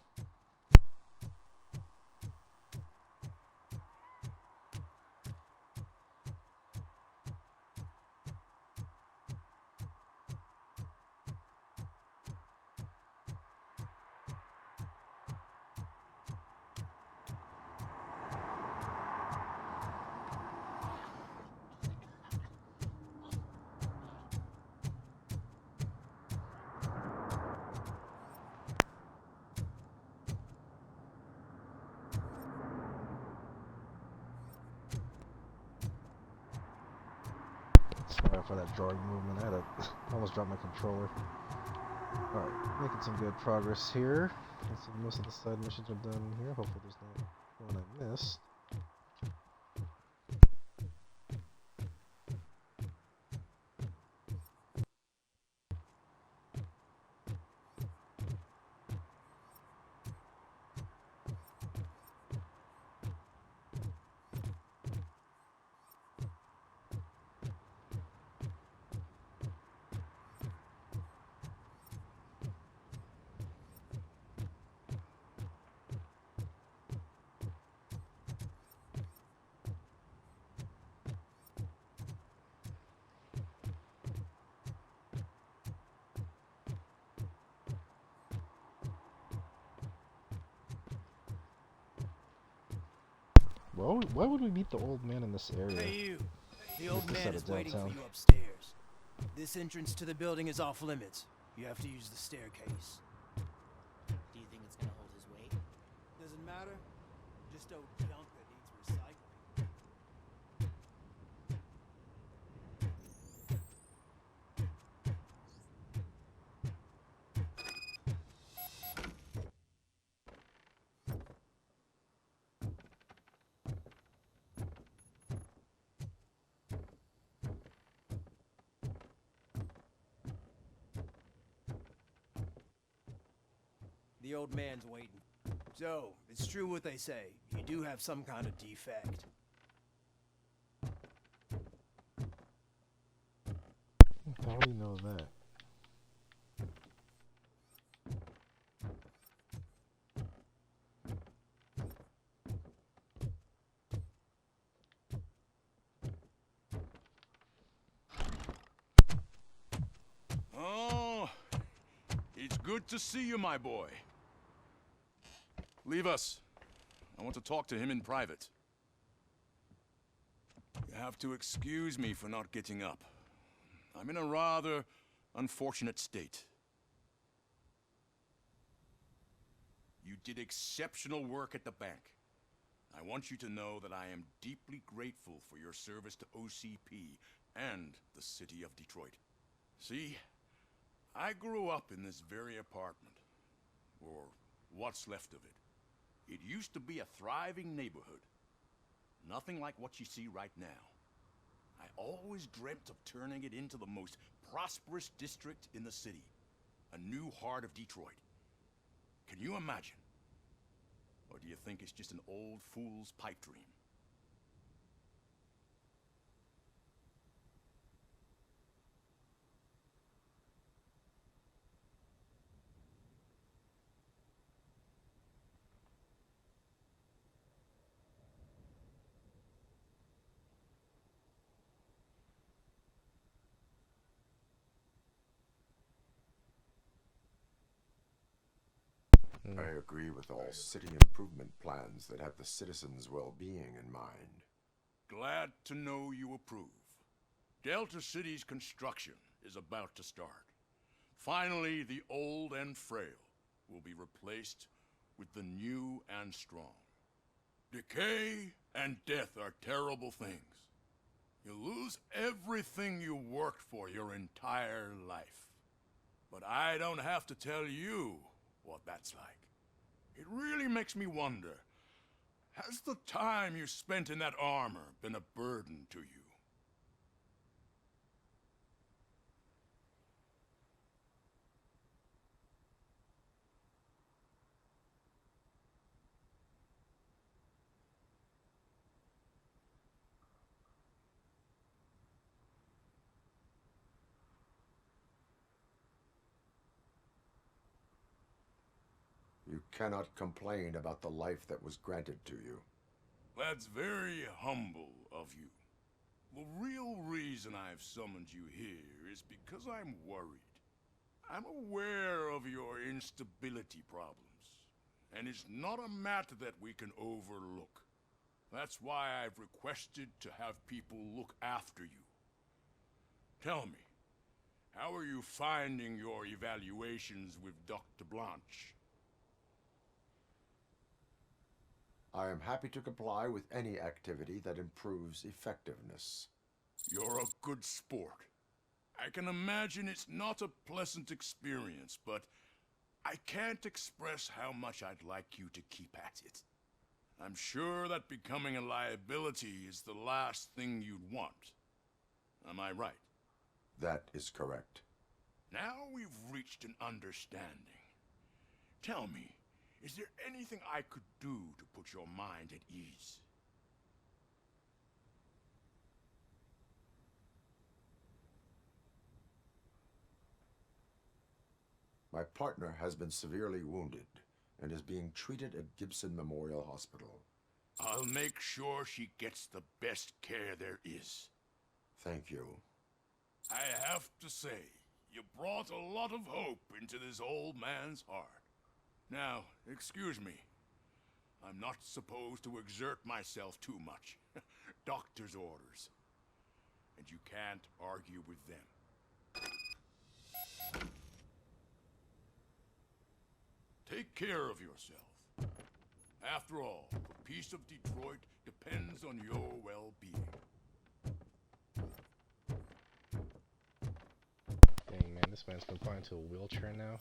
Sorry for that drawing movement. I almost dropped my controller. Alright, making some good progress here. Let's see, most of the side missions are done here. Hopefully there's not one I missed. Well, why would we meet the old man in this area? Hey you, the old This man side is of waiting for downtown. you upstairs. This entrance to the building is off limits. You have to use the staircase. Do you think it's gonna hold his weight? Doesn't matter. Just old junk that needs recycling. The old man's waiting. So, it's true what they say. You do have some kind of defect. How do you know that? Oh, it's good to see you, my boy. Leave us. I want to talk to him in private. You have to excuse me for not getting up. I'm in a rather unfortunate state. You did exceptional work at the bank. I want you to know that I am deeply grateful for your service to OCP and the city of Detroit. See, I grew up in this very apartment, or what's left of it. It used to be a thriving neighborhood. Nothing like what you see right now. I always dreamt of turning it into the most prosperous district in the city. A new heart of Detroit. Can you imagine? Or do you think it's just an old fool's pipe dream? I agree with all city improvement plans that have the citizens' well-being in mind. Glad to know you approve. Delta City's construction is about to start. Finally, the old and frail will be replaced with the new and strong. Decay and death are terrible things. You lose everything you worked for your entire life. But I don't have to tell you what that's like. It really makes me wonder, has the time you spent in that armor been a burden to you? You cannot complain about the life that was granted to you. That's very humble of you. The real reason I've summoned you here is because I'm worried. I'm aware of your instability problems, and it's not a matter that we can overlook. That's why I've requested to have people look after you. Tell me, how are you finding your evaluations with Dr. Blanche? I am happy to comply with any activity that improves effectiveness. You're a good sport. I can imagine it's not a pleasant experience, but I can't express how much I'd like you to keep at it. I'm sure that becoming a liability is the last thing you'd want. Am I right? That is correct. Now we've reached an understanding. Tell me, is there anything I could do to put your mind at ease? My partner has been severely wounded and is being treated at Gibson Memorial Hospital. I'll make sure she gets the best care there is. Thank you. I have to say, you brought a lot of hope into this old man's heart. Now, excuse me. I'm not supposed to exert myself too much. Doctor's orders. And you can't argue with them. Take care of yourself. After all, the peace of Detroit depends on your well-being. Dang, man, this man's confined to a wheelchair now.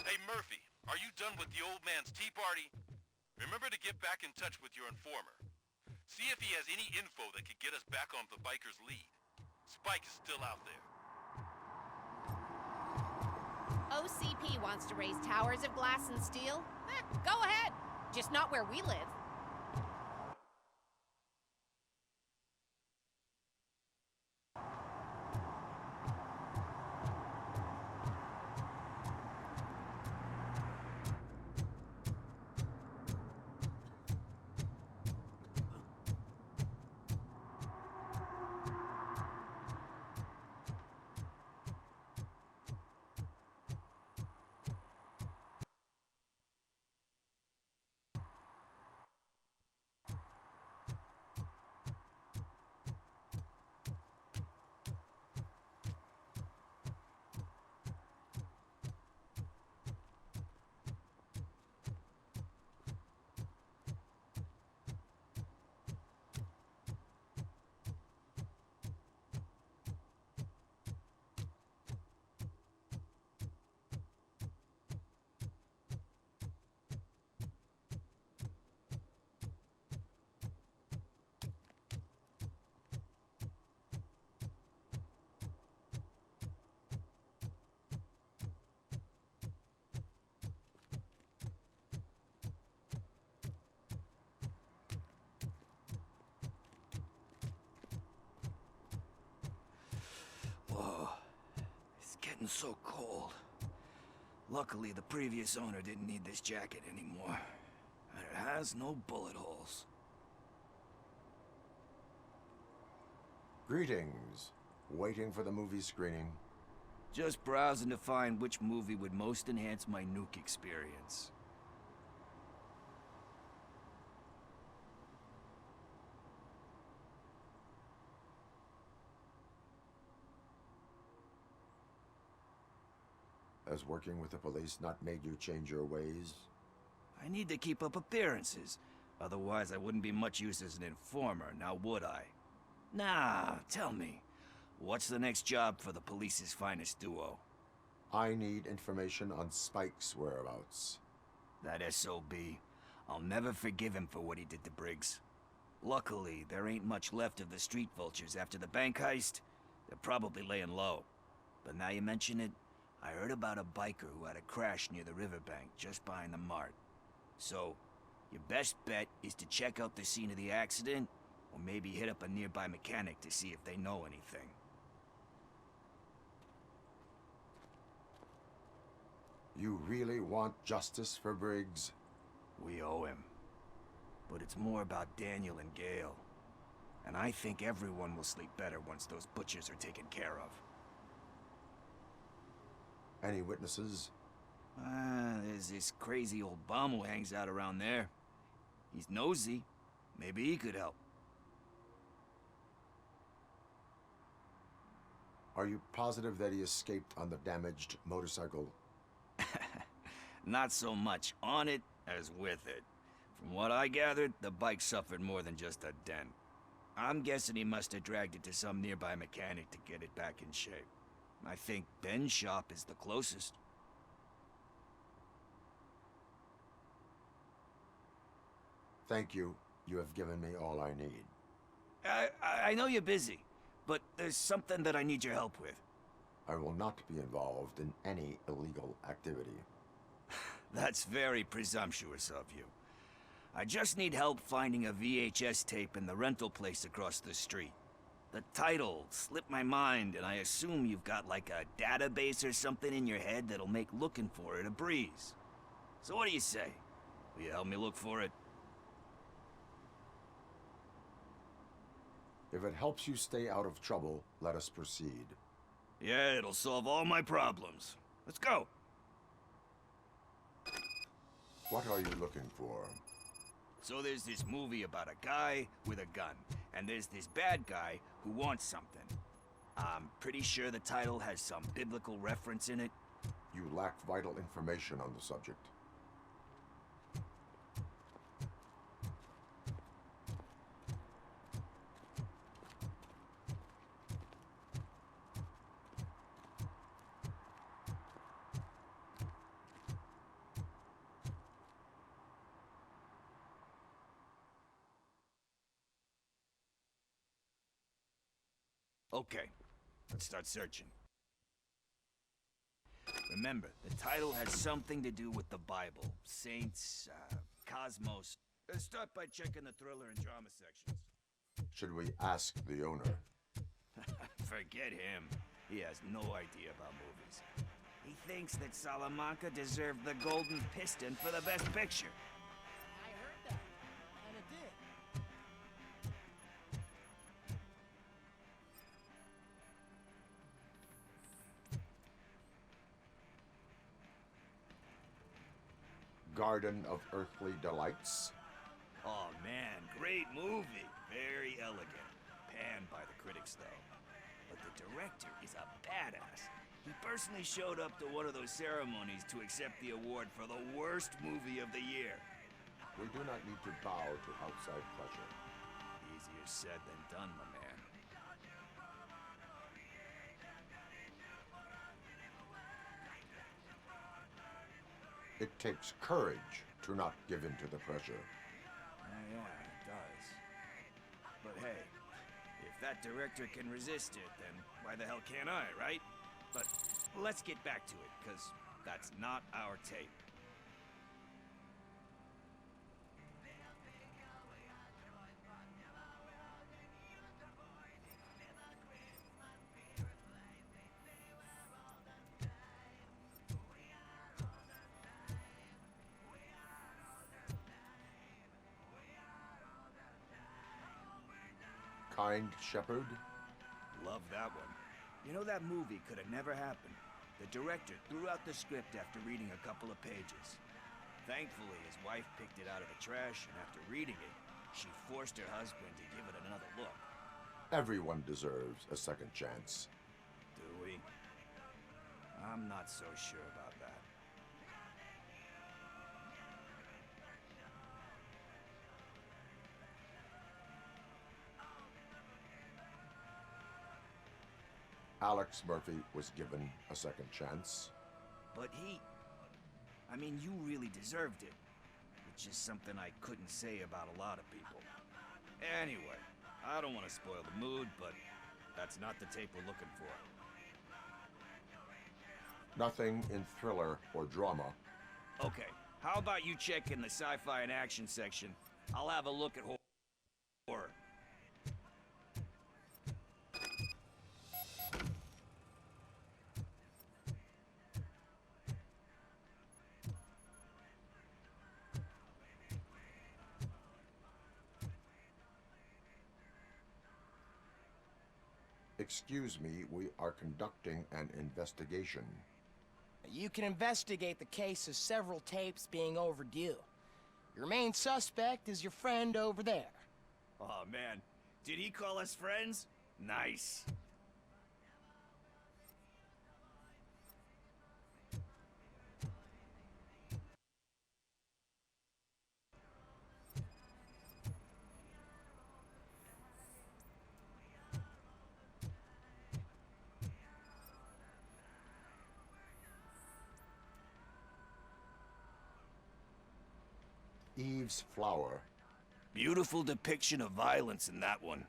Hey, Murphy, are you done with the old man's tea party? Remember to get back in touch with your informer. See if he has any info that could get us back on the biker's lead. Spike is still out there. OCP wants to raise towers of glass and steel? Go ahead. Just not where we live. gotten so cold. Luckily, the previous owner didn't need this jacket anymore. And it has no bullet holes. Greetings. Waiting for the movie screening. Just browsing to find which movie would most enhance my nuke experience. Has working with the police not made you change your ways? I need to keep up appearances. Otherwise, I wouldn't be much use as an informer, now would I? Nah, tell me. What's the next job for the police's finest duo? I need information on Spike's whereabouts. That SOB. I'll never forgive him for what he did to Briggs. Luckily, there ain't much left of the street vultures after the bank heist. They're probably laying low. But now you mention it, I heard about a biker who had a crash near the riverbank just behind the mart. So, your best bet is to check out the scene of the accident, or maybe hit up a nearby mechanic to see if they know anything. You really want justice for Briggs? We owe him. But it's more about Daniel and Gale. And I think everyone will sleep better once those butchers are taken care of. Any witnesses? There's this crazy old bum who hangs out around there. He's nosy. Maybe he could help. Are you positive that he escaped on the damaged motorcycle? Not so much on it as with it. From what I gathered, the bike suffered more than just a dent. I'm guessing he must have dragged it to some nearby mechanic to get it back in shape. I think Ben's shop is the closest. Thank you. You have given me all I need. I know you're busy, but there's something that I need your help with. I will not be involved in any illegal activity. That's very presumptuous of you. I just need help finding a VHS tape in the rental place across the street. The title slipped my mind, and I assume you've got like a database or something in your head that'll make looking for it a breeze. So what do you say? Will you help me look for it? If it helps you stay out of trouble, let us proceed. Yeah, it'll solve all my problems. Let's go! What are you looking for? So there's this movie about a guy with a gun, and there's this bad guy who wants something. I'm pretty sure the title has some biblical reference in it. You lack vital information on the subject. Okay, let's start searching. Remember, the title has something to do with the Bible, saints, cosmos. Let's start by checking the thriller and drama sections. Should we ask the owner? Forget him. He has no idea about movies. He thinks that Salamanca deserved the Golden Piston for the Best Picture. I heard that, and it did. Garden of Earthly Delights? Oh man, great movie. Very elegant. Panned by the critics though. But the director is a badass. He personally showed up to one of those ceremonies to accept the award for the worst movie of the year. We do not need to bow to outside pressure. Easier said than done, my man. It takes courage to not give in to the pressure. Yeah, it does. But hey, if that director can resist it, then why the hell can't I, right? But let's get back to it, because that's not our tape. kind shepherd? Love that one. You know, that movie could have never happened. The director threw out the script after reading a couple of pages. Thankfully, his wife picked it out of the trash, and after reading it, she forced her husband to give it another look. Everyone deserves a second chance. Do we? I'm not so sure about that. Alex Murphy was given a second chance. But I mean, you really deserved it. Which is something I couldn't say about a lot of people. Anyway, I don't want to spoil the mood, but that's not the tape we're looking for. Nothing in thriller or drama. Okay, how about you check in the sci-fi and action section? I'll have a look at horror. Excuse me, we are conducting an investigation. You can investigate the case of several tapes being overdue. Your main suspect is your friend over there. Oh man, did he call us friends? Nice. Eve's Flower. Beautiful depiction of violence in that one.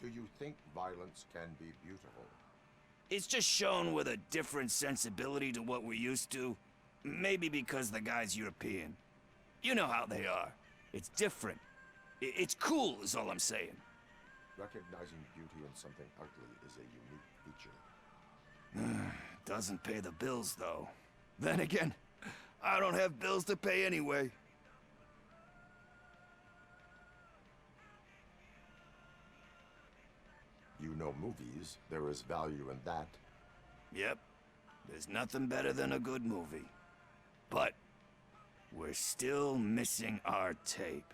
Do you think violence can be beautiful? It's just shown with a different sensibility to what we're used to. Maybe because the guy's European. You know how they are. It's different. It's cool is all I'm saying. Recognizing beauty in something ugly is a unique feature. Doesn't pay the bills, though. Then again, I don't have bills to pay anyway. You know movies. There is value in that. Yep. There's nothing better than a good movie. But we're still missing our tape.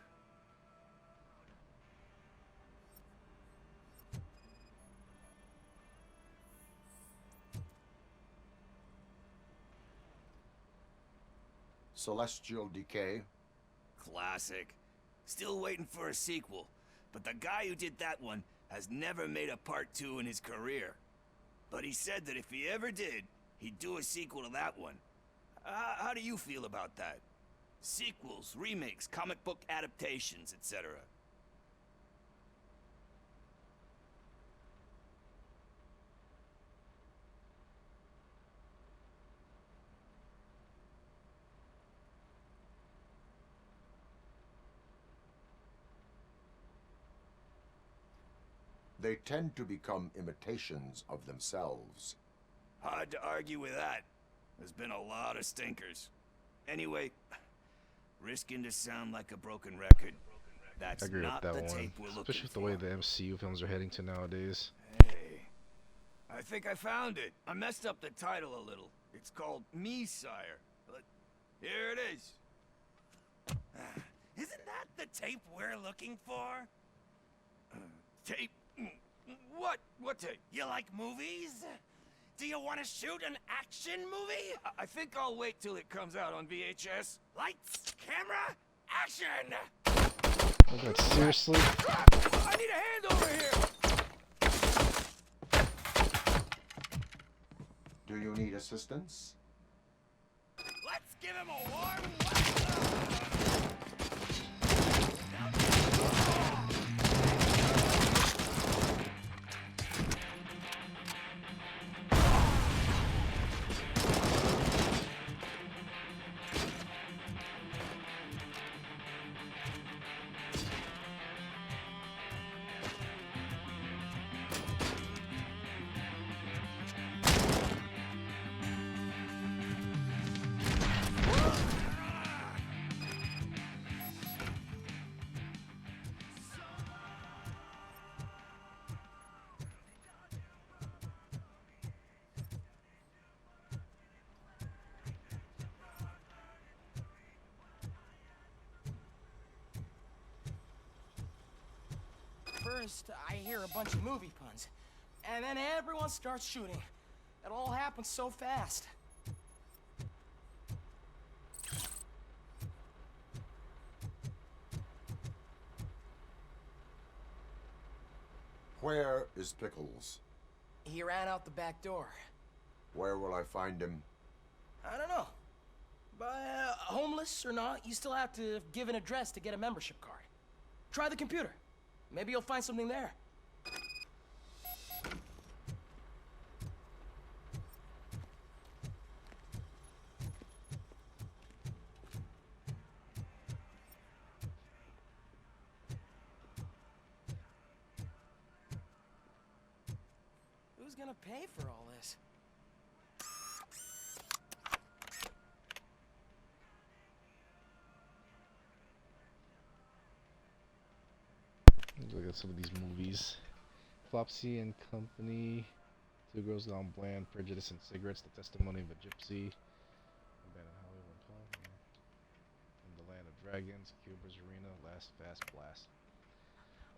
Celestial Decay. Classic. Still waiting for a sequel. But the guy who did that one has never made a part 2 in his career. But he said that if he ever did, he'd do a sequel to that one. How do you feel about that? Sequels, remakes, comic book adaptations, etc. They tend to become imitations of themselves. Hard to argue with that. There's been a lot of stinkers. Anyway, risking to sound like a broken record. That's I agree not with that the one, tape we're looking especially with the for. way the MCU films are heading to nowadays. Hey, I think I found it. I messed up the title a little. It's called Me, Sire. But here it is. Isn't that the tape we're looking for? Tape? What? What tape? You like movies? Do you want to shoot an action movie? I think I'll wait till it comes out on VHS. Lights, camera, action! Oh, God, seriously? I need a hand over here! Do you need assistance? Let's give him a warm welcome! first, I hear a bunch of movie puns. And then everyone starts shooting. It all happens so fast. Where is Pickles? He ran out the back door. Where will I find him? I don't know. But homeless or not, you still have to give an address to get a membership card. Try the computer. Maybe you'll find something there. Who's gonna pay for all this? Look at some of these movies. Flopsy and Company, Two Girls Gone Bland, Prejudice and Cigarettes, The Testimony of a Gypsy, Abandoned Hollywood Club, In the Land of Dragons, Cuba's Arena, Last Fast Blast.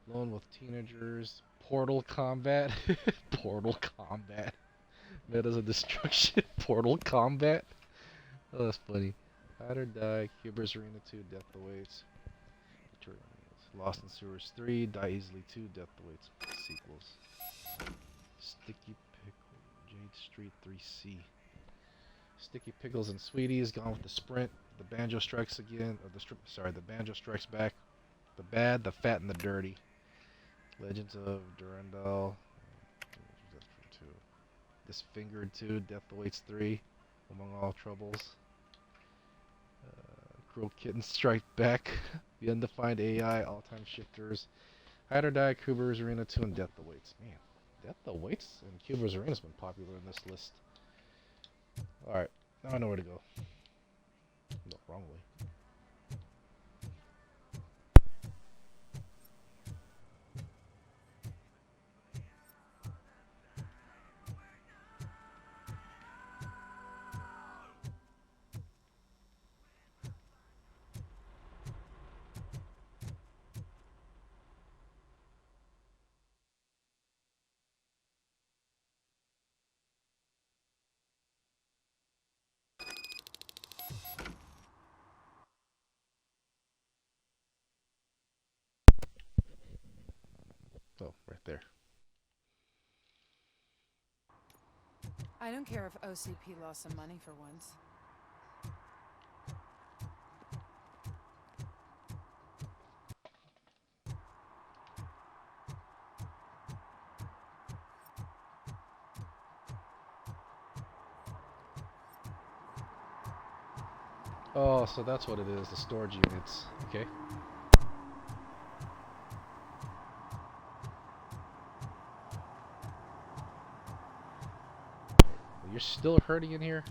Lone with Teenagers, Portal Combat, Portal Combat, Metas of Destruction, Portal Combat. Oh, that's funny. Hide or Die, Cuba's Arena 2, Death Awaits. Lost in Sewers 3, Die Easily 2, Death Awaits sequels. Sticky Pickle, Jade Street 3C. Sticky Pickles and Sweeties, Gone with the Sprint. The Banjo Strikes Again, or the Banjo Strikes Back. The Bad, the Fat, and the Dirty. Legends of Durandal. Disfingered 2, Death Awaits 3. Among All Troubles. Cruel Kittens Strike Back. The Undefined AI, All Time Shifters. Hide or Die, Cuba's Arena 2, and Death Awaits. Man, Death Awaits and Cuba's Arena has been popular in this list. Alright, now I know where to go. No, wrong way. Oh, right there. I don't care if OCP lost some money for once. Oh, so that's what it is, the storage units. Okay. You're still hurting in here?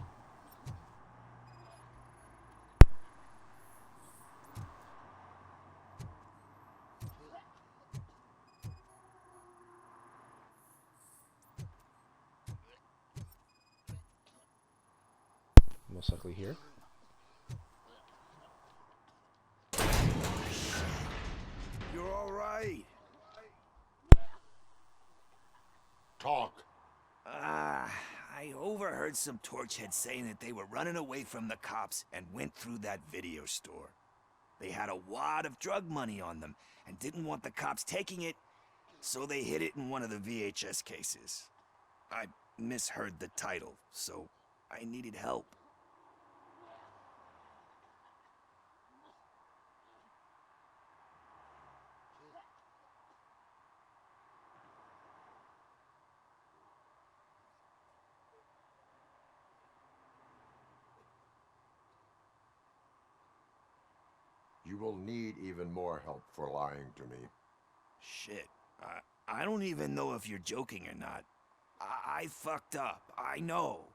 Most likely here. You're all right. Talk. I overheard some torchheads saying that they were running away from the cops and went through that video store. They had a wad of drug money on them and didn't want the cops taking it, so they hid it in one of the VHS cases. I misheard the title, so I needed help. You will need even more help for lying to me. Shit, I don't even know if you're joking or not. I fucked up, I know.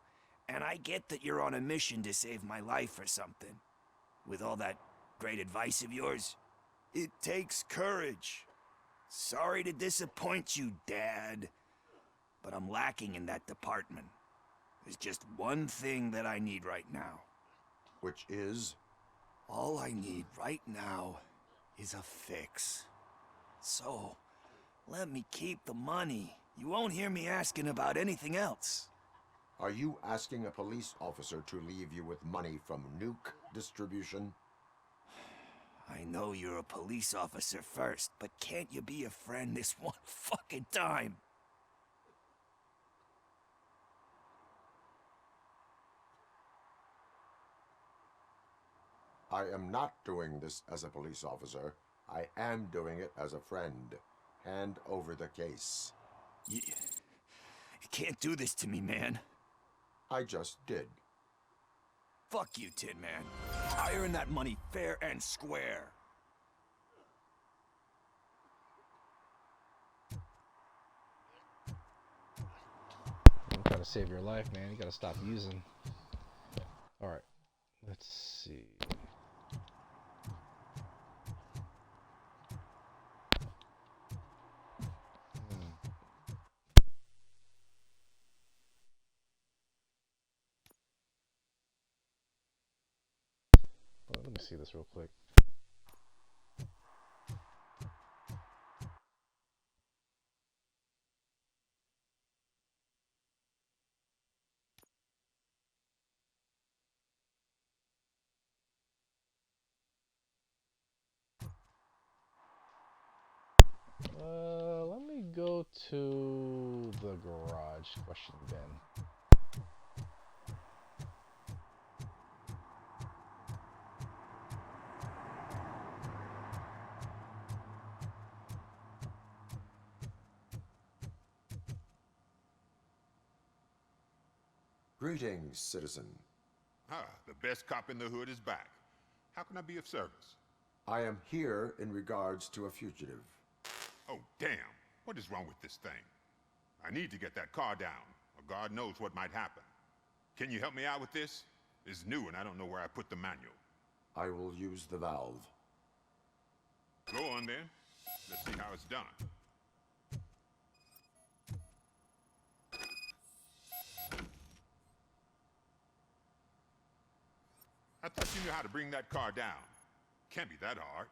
And I get that you're on a mission to save my life or something. With all that great advice of yours, it takes courage. Sorry to disappoint you, Dad. But I'm lacking in that department. There's just one thing that I need right now. Which is? All I need right now is a fix. So, Let me keep the money. You won't hear me asking about anything else. Are you asking a police officer to leave you with money from nuke distribution? I know you're a police officer first, but can't you be a friend this one fucking time? I am not doing this as a police officer. I am doing it as a friend. Hand over the case. You can't do this to me, man. I just did. Fuck you, Tin Man. I earned that money fair and square. You gotta save your life, man. You gotta stop using. Alright. Let's see. Let me see this real quick. Let me go to the garage question bin. Greetings, citizen. The best cop in the hood is back. How can I be of service? I am here in regards to a fugitive. Oh, damn. What is wrong with this thing? I need to get that car down, or God knows what might happen. Can you help me out with this? It's new and I don't know where I put the manual. I will use the valve. Go on then. Let's see how it's done. I thought you knew how to bring that car down. Can't be that hard.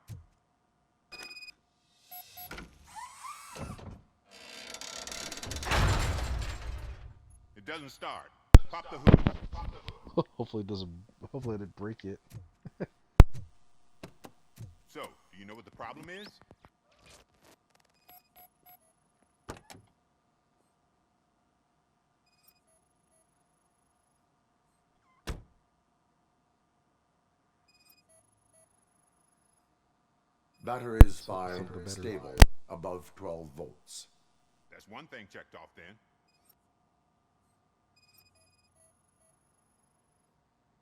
It doesn't start. Pop the hood. Hopefully it doesn't. Hopefully I didn't break it. So, do you know what the problem is? Battery is fine, stable, above 12 volts. That's one thing checked off then.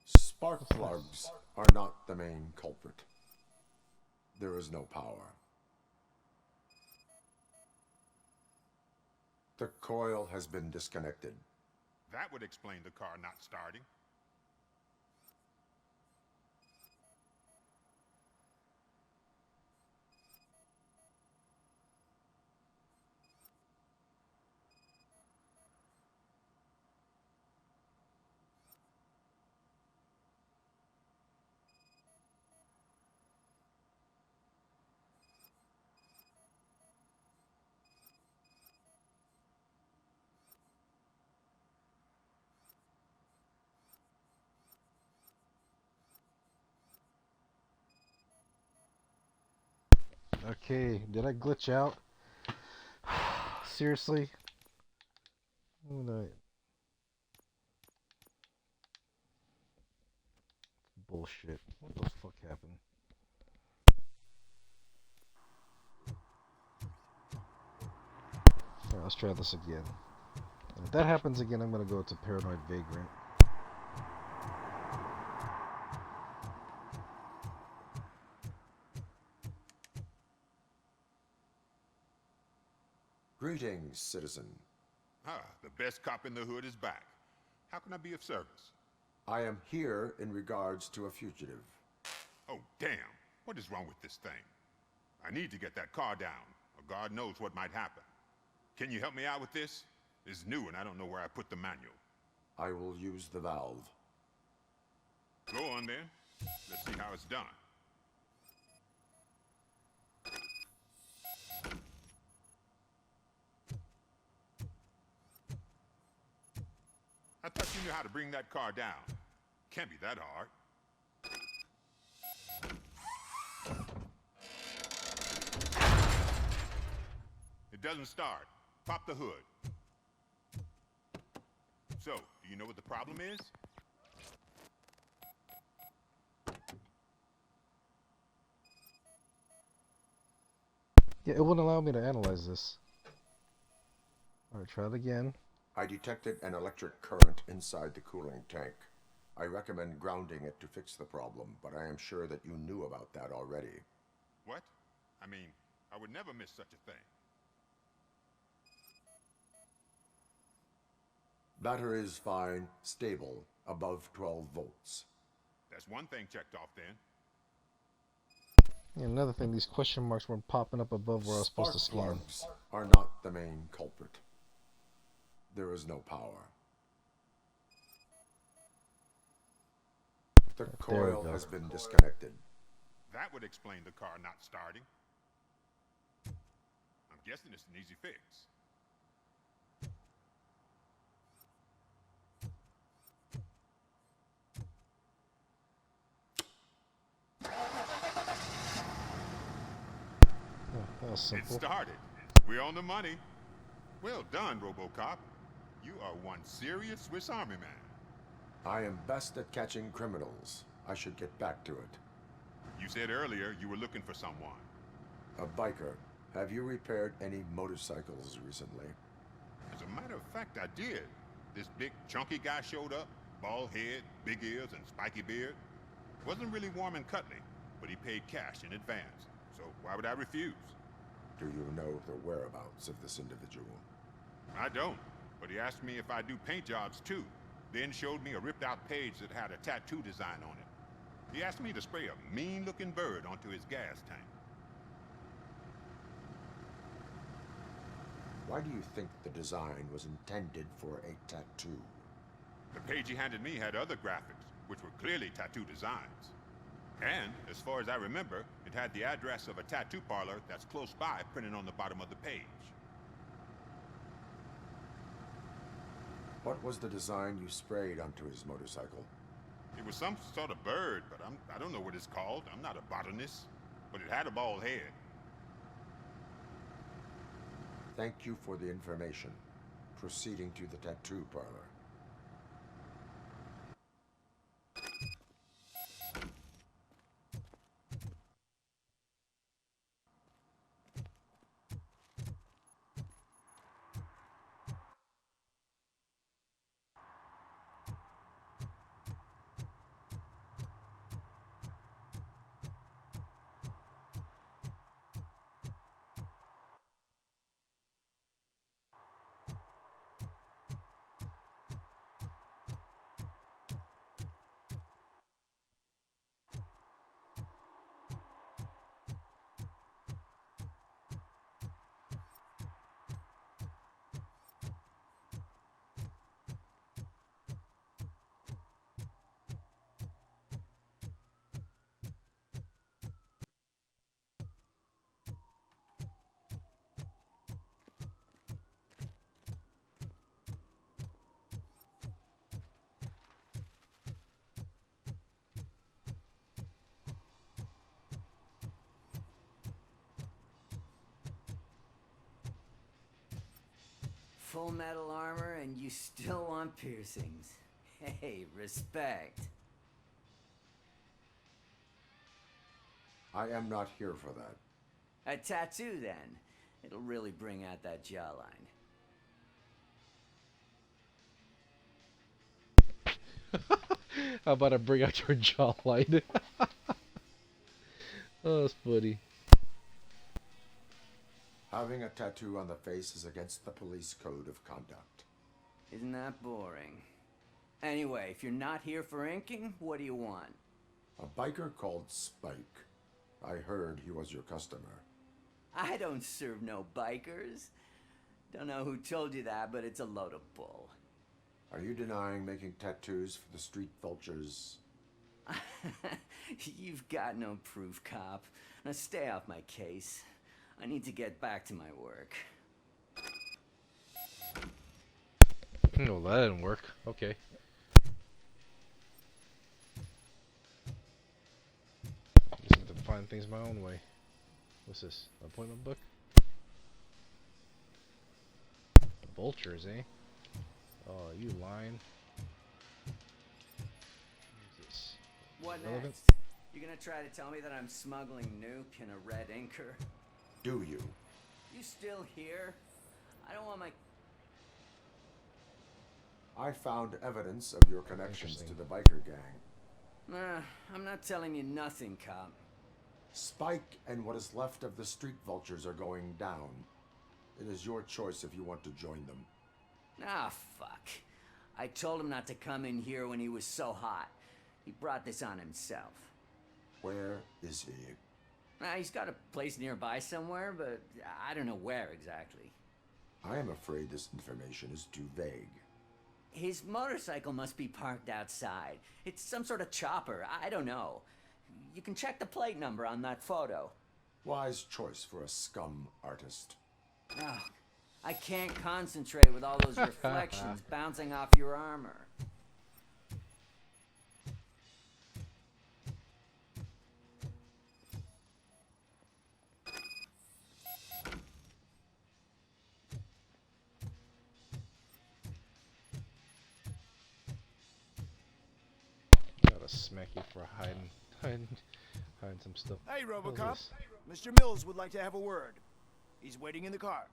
Spark plugs are not the main culprit. There is no power. The coil has been disconnected. That would explain the car not starting. Okay, did I glitch out? Seriously? I'm gonna... Bullshit. What the fuck happened? Alright, let's try this again. And if that happens again, I'm gonna go to Paranoid Vagrant. Greetings, citizen. The best cop in the hood is back. How can I be of service? I am here in regards to a fugitive. Oh, damn. What is wrong with this thing? I need to get that car down, or God knows what might happen. Can you help me out with this? It's new and I don't know where I put the manual. I will use the valve. Go on then. Let's see how it's done. you how to bring that car down. Can't be that hard. It doesn't start. Pop the hood. So, do you know what the problem is? Yeah, it wouldn't allow me to analyze this. Alright, try it again. I detected an electric current inside the cooling tank. I recommend grounding it to fix the problem, but I am sure that you knew about that already. What? I mean, I would never miss such a thing. Battery is fine, stable, above 12 volts. That's one thing checked off then. Yeah, another thing, these question marks weren't popping up above where I was supposed to Spark scan. plugs are not the main culprit. There is no power. The coil has been disconnected. That would explain the car not starting. I'm guessing it's an easy fix. That was simple. It started. We're on the money. Well done, RoboCop. You are one serious Swiss Army man. I am best at catching criminals. I should get back to it. You said earlier you were looking for someone. A biker. Have you repaired any motorcycles recently? As a matter of fact, I did. This big, chunky guy showed up. Bald head, big ears, and spiky beard. Wasn't really warm and cuddly, but he paid cash in advance. So why would I refuse? Do you know the whereabouts of this individual? I don't, but he asked me if I do paint jobs too. Then showed me a ripped out page that had a tattoo design on it. He asked me to spray a mean looking bird onto his gas tank. Why do you think the design was intended for a tattoo? The page he handed me had other graphics, which were clearly tattoo designs. And, as far as I remember, it had the address of a tattoo parlor that's close by printed on the bottom of the page. What was the design you sprayed onto his motorcycle? It was some sort of bird, but I don't know what it's called. I'm not a botanist. But it had a bald head. Thank you for the information. Proceeding to the tattoo parlor. Full metal armor and you still want piercings. Hey, respect. I am not here for that. A tattoo, then. It'll really bring out that jawline. How about I bring out your jawline? Oh, that's funny. Having a tattoo on the face is against the police code of conduct. Isn't that boring? Anyway, if you're not here for inking, what do you want? A biker called Spike. I heard he was your customer. I don't serve no bikers. Don't know who told you that, but it's a load of bull. Are you denying making tattoos for the street vultures? You've got no proof, cop. Now stay off my case. I need to get back to my work. No, that didn't work. Okay. find things my own way. What's this? Appointment book? Vultures, eh? Oh, you lying. What's this? What Relevant? next? You gonna try to tell me that I'm smuggling nuke in a red inker? Do you? You still here? I don't want my... I found evidence of your connections to the biker gang. Nah, I'm not telling you nothing, cop. Spike and what is left of the street vultures are going down. It is your choice if you want to join them. Ah, fuck. I told him not to come in here when he was so hot. He brought this on himself. Where is he? He's got a place nearby somewhere, but I don't know where exactly. I am afraid this information is too vague. His motorcycle must be parked outside. It's some sort of chopper. I don't know. You can check the plate number on that photo. Wise choice for a scum artist. Oh, I can't concentrate with all those reflections bouncing off your armor. Gotta smack you for hiding some stuff. Hey, What RoboCop. is this? Mr. Mills would like to have a word. He's waiting in the car.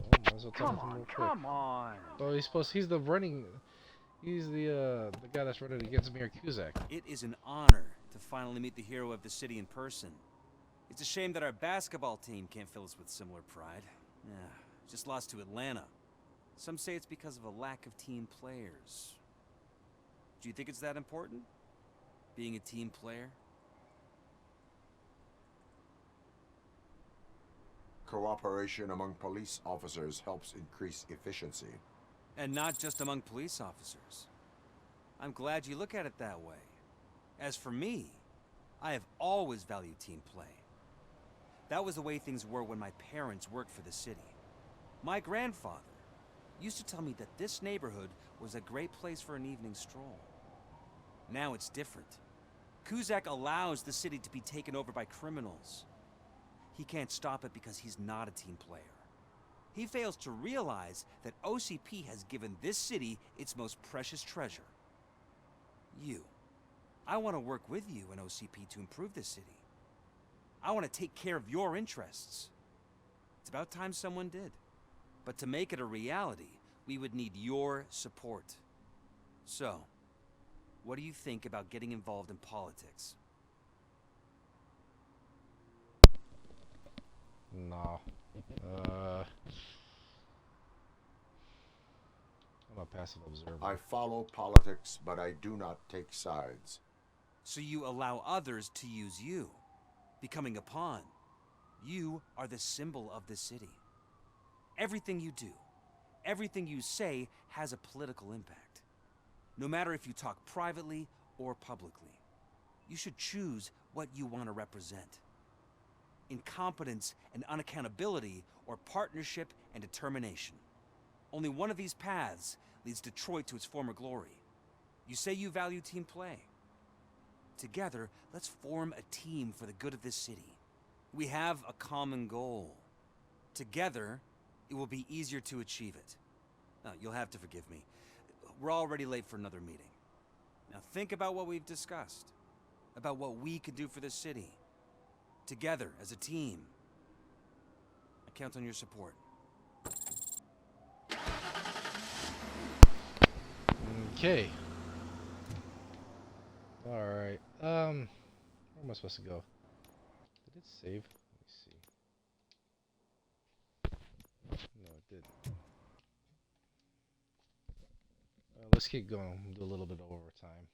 Oh, might as well talk to him real quick. Come on. Oh, he's the guy that's running against Mayor Kuzak. It is an honor to finally meet the hero of the city in person. It's a shame that our basketball team can't fill us with similar pride. Yeah, just lost to Atlanta. Some say it's because of a lack of team players. Do you think it's that important? Being a team player? Cooperation among police officers helps increase efficiency. And not just among police officers. I'm glad you look at it that way. As for me, I have always valued team play. That was the way things were when my parents worked for the city. My grandfather used to tell me that this neighborhood was a great place for an evening stroll. Now it's different. Kuzak allows the city to be taken over by criminals. He can't stop it because he's not a team player. He fails to realize that OCP has given this city its most precious treasure. You. I want to work with you and OCP to improve this city. I want to take care of your interests. It's about time someone did. But to make it a reality, we would need your support. So, what do you think about getting involved in politics? No. I'm a passive observer. I follow politics, but I do not take sides. So you allow others to use you, becoming a pawn. You are the symbol of the city. Everything you do, everything you say has a political impact. No matter if you talk privately or publicly. You should choose what you want to represent. Incompetence and unaccountability, or partnership and determination. Only one of these paths leads Detroit to its former glory. You say you value team play. Together, let's form a team for the good of this city. We have a common goal. Together, it will be easier to achieve it. Now, you'll have to forgive me. We're already late for another meeting. Now think about what we've discussed. About what we could do for this city. Together, as a team. I count on your support. Okay. Alright. Where am I supposed to go? Did it save? Let me see. No, it didn't. Let's keep going. We'll do a little bit of overtime.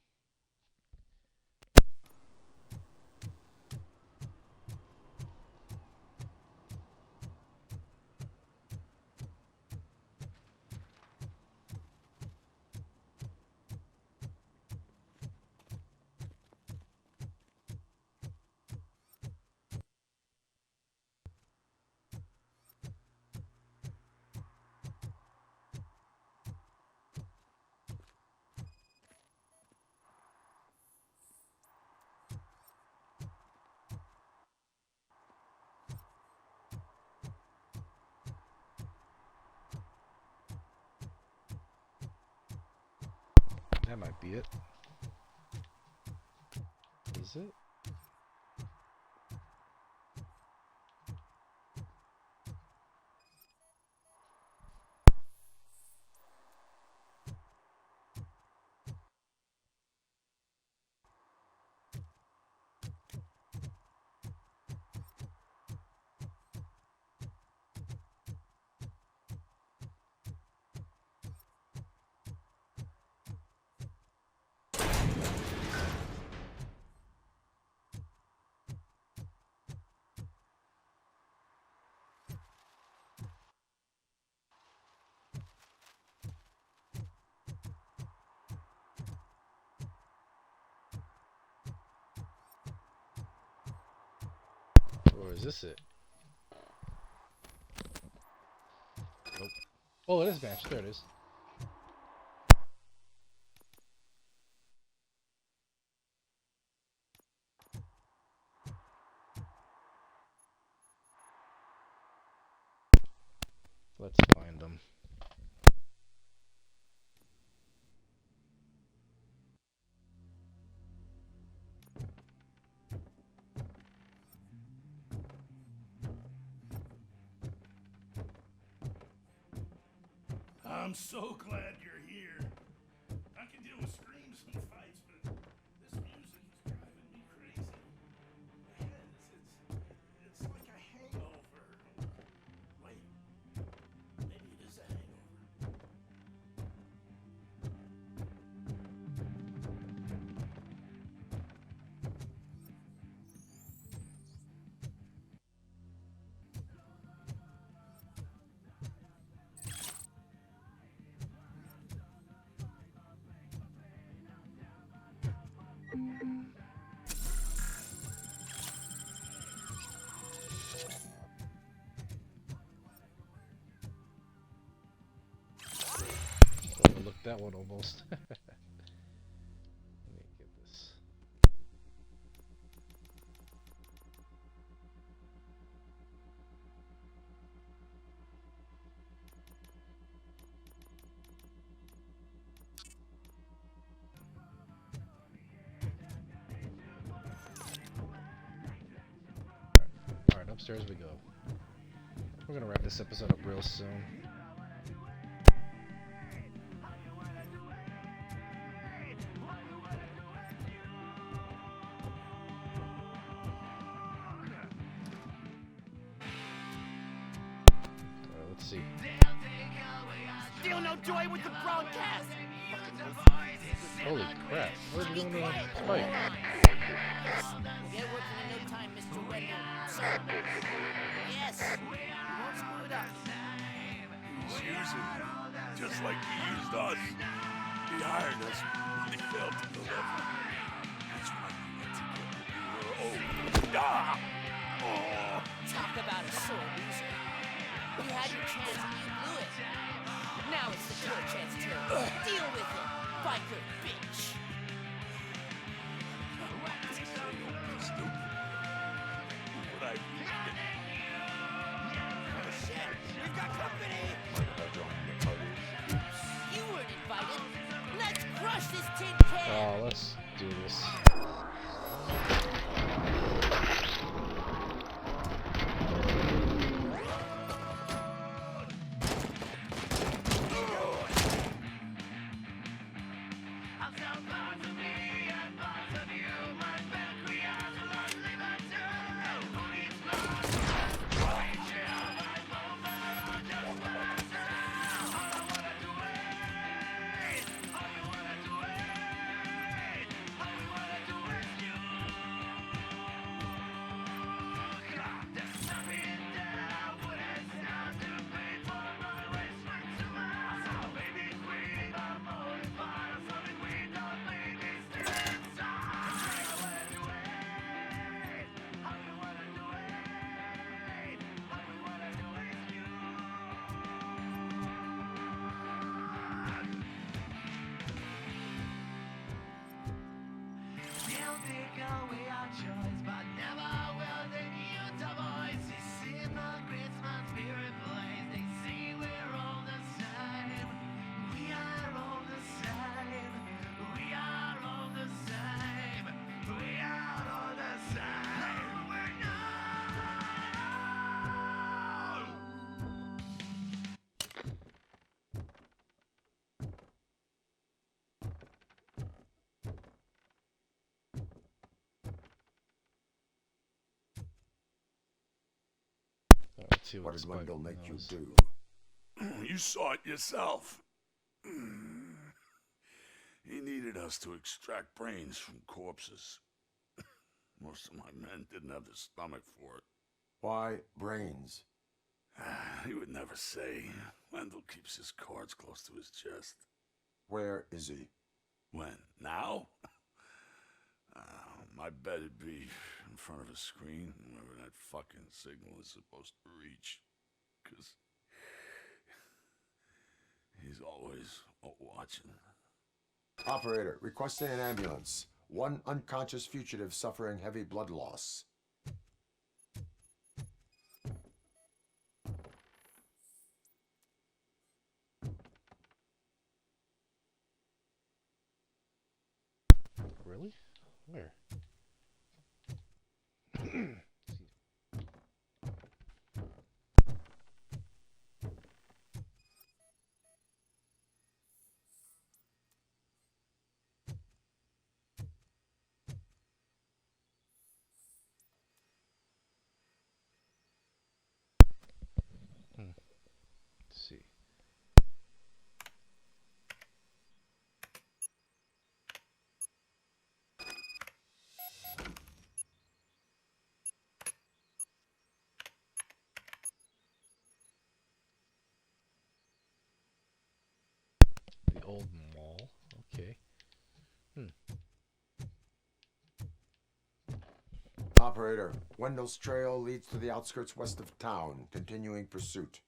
That might be it. Is it? Or is this it? Nope. Oh, it is match. There it is. Let's find them. I'm so glad you're here. I can deal with screams and fights, but this music is driving me crazy. My head it's like a hangover. Wait, maybe it is a hangover. Overlooked that one almost. Let me get this. Alright, upstairs we go. We're gonna wrap this episode up real soon. Let's see. Still no joy with the broadcast. Holy crap. Where's he going to fight? We'll get working in no time, Mr. Wendell. Sir. Yes. You won't screw it up. He's using you, just like he used us. He hired us, and he failed to deliver. That's why we went together. We were old. Ah! Oh! Talk about a sore loser. You had your chance and you blew it. Now it's the your chance to deal with it, biker bitch. What I Shit, we've got company. You weren't invited. Let's crush this tin can. Oh, let's do this. Let's see What did Spike Wendell make you knows. do? You saw it yourself. He needed us to extract brains from corpses. Most of my men didn't have the stomach for it. Why brains? He would never say. Wendell keeps his cards close to his chest. Where is he? When? Now? My bet it'd be in front of a screen, wherever that fucking signal is supposed to reach. 'Cause he's always watching. Operator, requesting an ambulance. One unconscious fugitive suffering heavy blood loss. Really? Where? Let's see. The old mall. Okay. Operator, Wendell's trail leads to the outskirts west of town, continuing pursuit.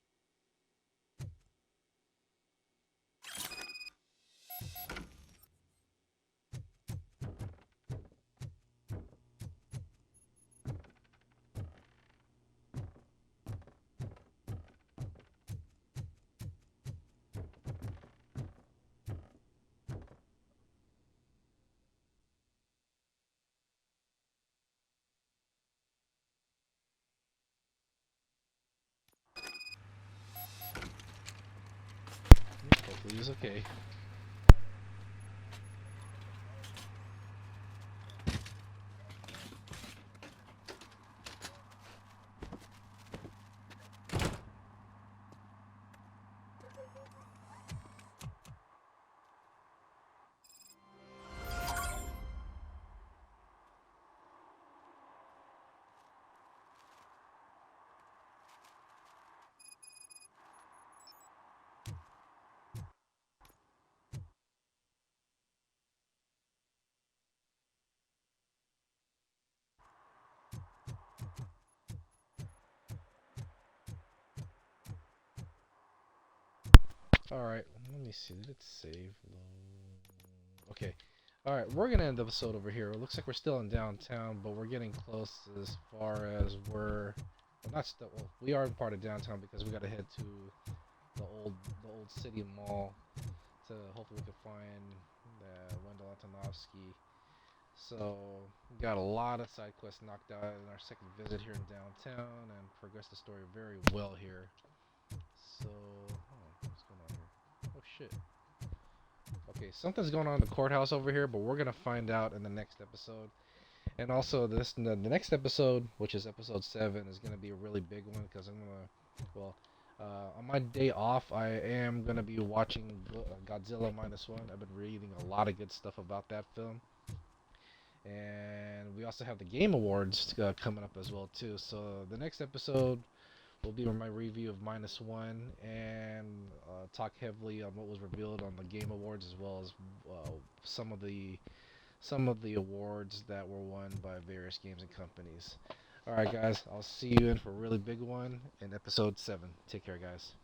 Hopefully he's okay. Alright, let me see. Did it save? Okay. Alright, we're gonna end the episode over here. It looks like we're still in downtown, but we're getting close as far as we're... Well, not still... Well, we are part of downtown because we gotta head to the old city mall to hopefully we can find Wendell Antonovsky. So, we got a lot of side quests knocked out in our second visit here in downtown and progressed the story very well here. So, what's going on here? Oh shit. Okay, something's going on in the courthouse over here, but we're gonna find out in the next episode. And also, the next episode, which is episode 7, is gonna be a really big one because I'm gonna, well, on my day off, I am gonna be watching Godzilla -1. I've been reading a lot of good stuff about that film. And we also have the Game Awards coming up as well too. So the next episode will be my review of -1 and talk heavily on what was revealed on the Game Awards, as well as some of the awards that were won by various games and companies. Alright guys, I'll see you in for a really big one in episode 7. Take care guys.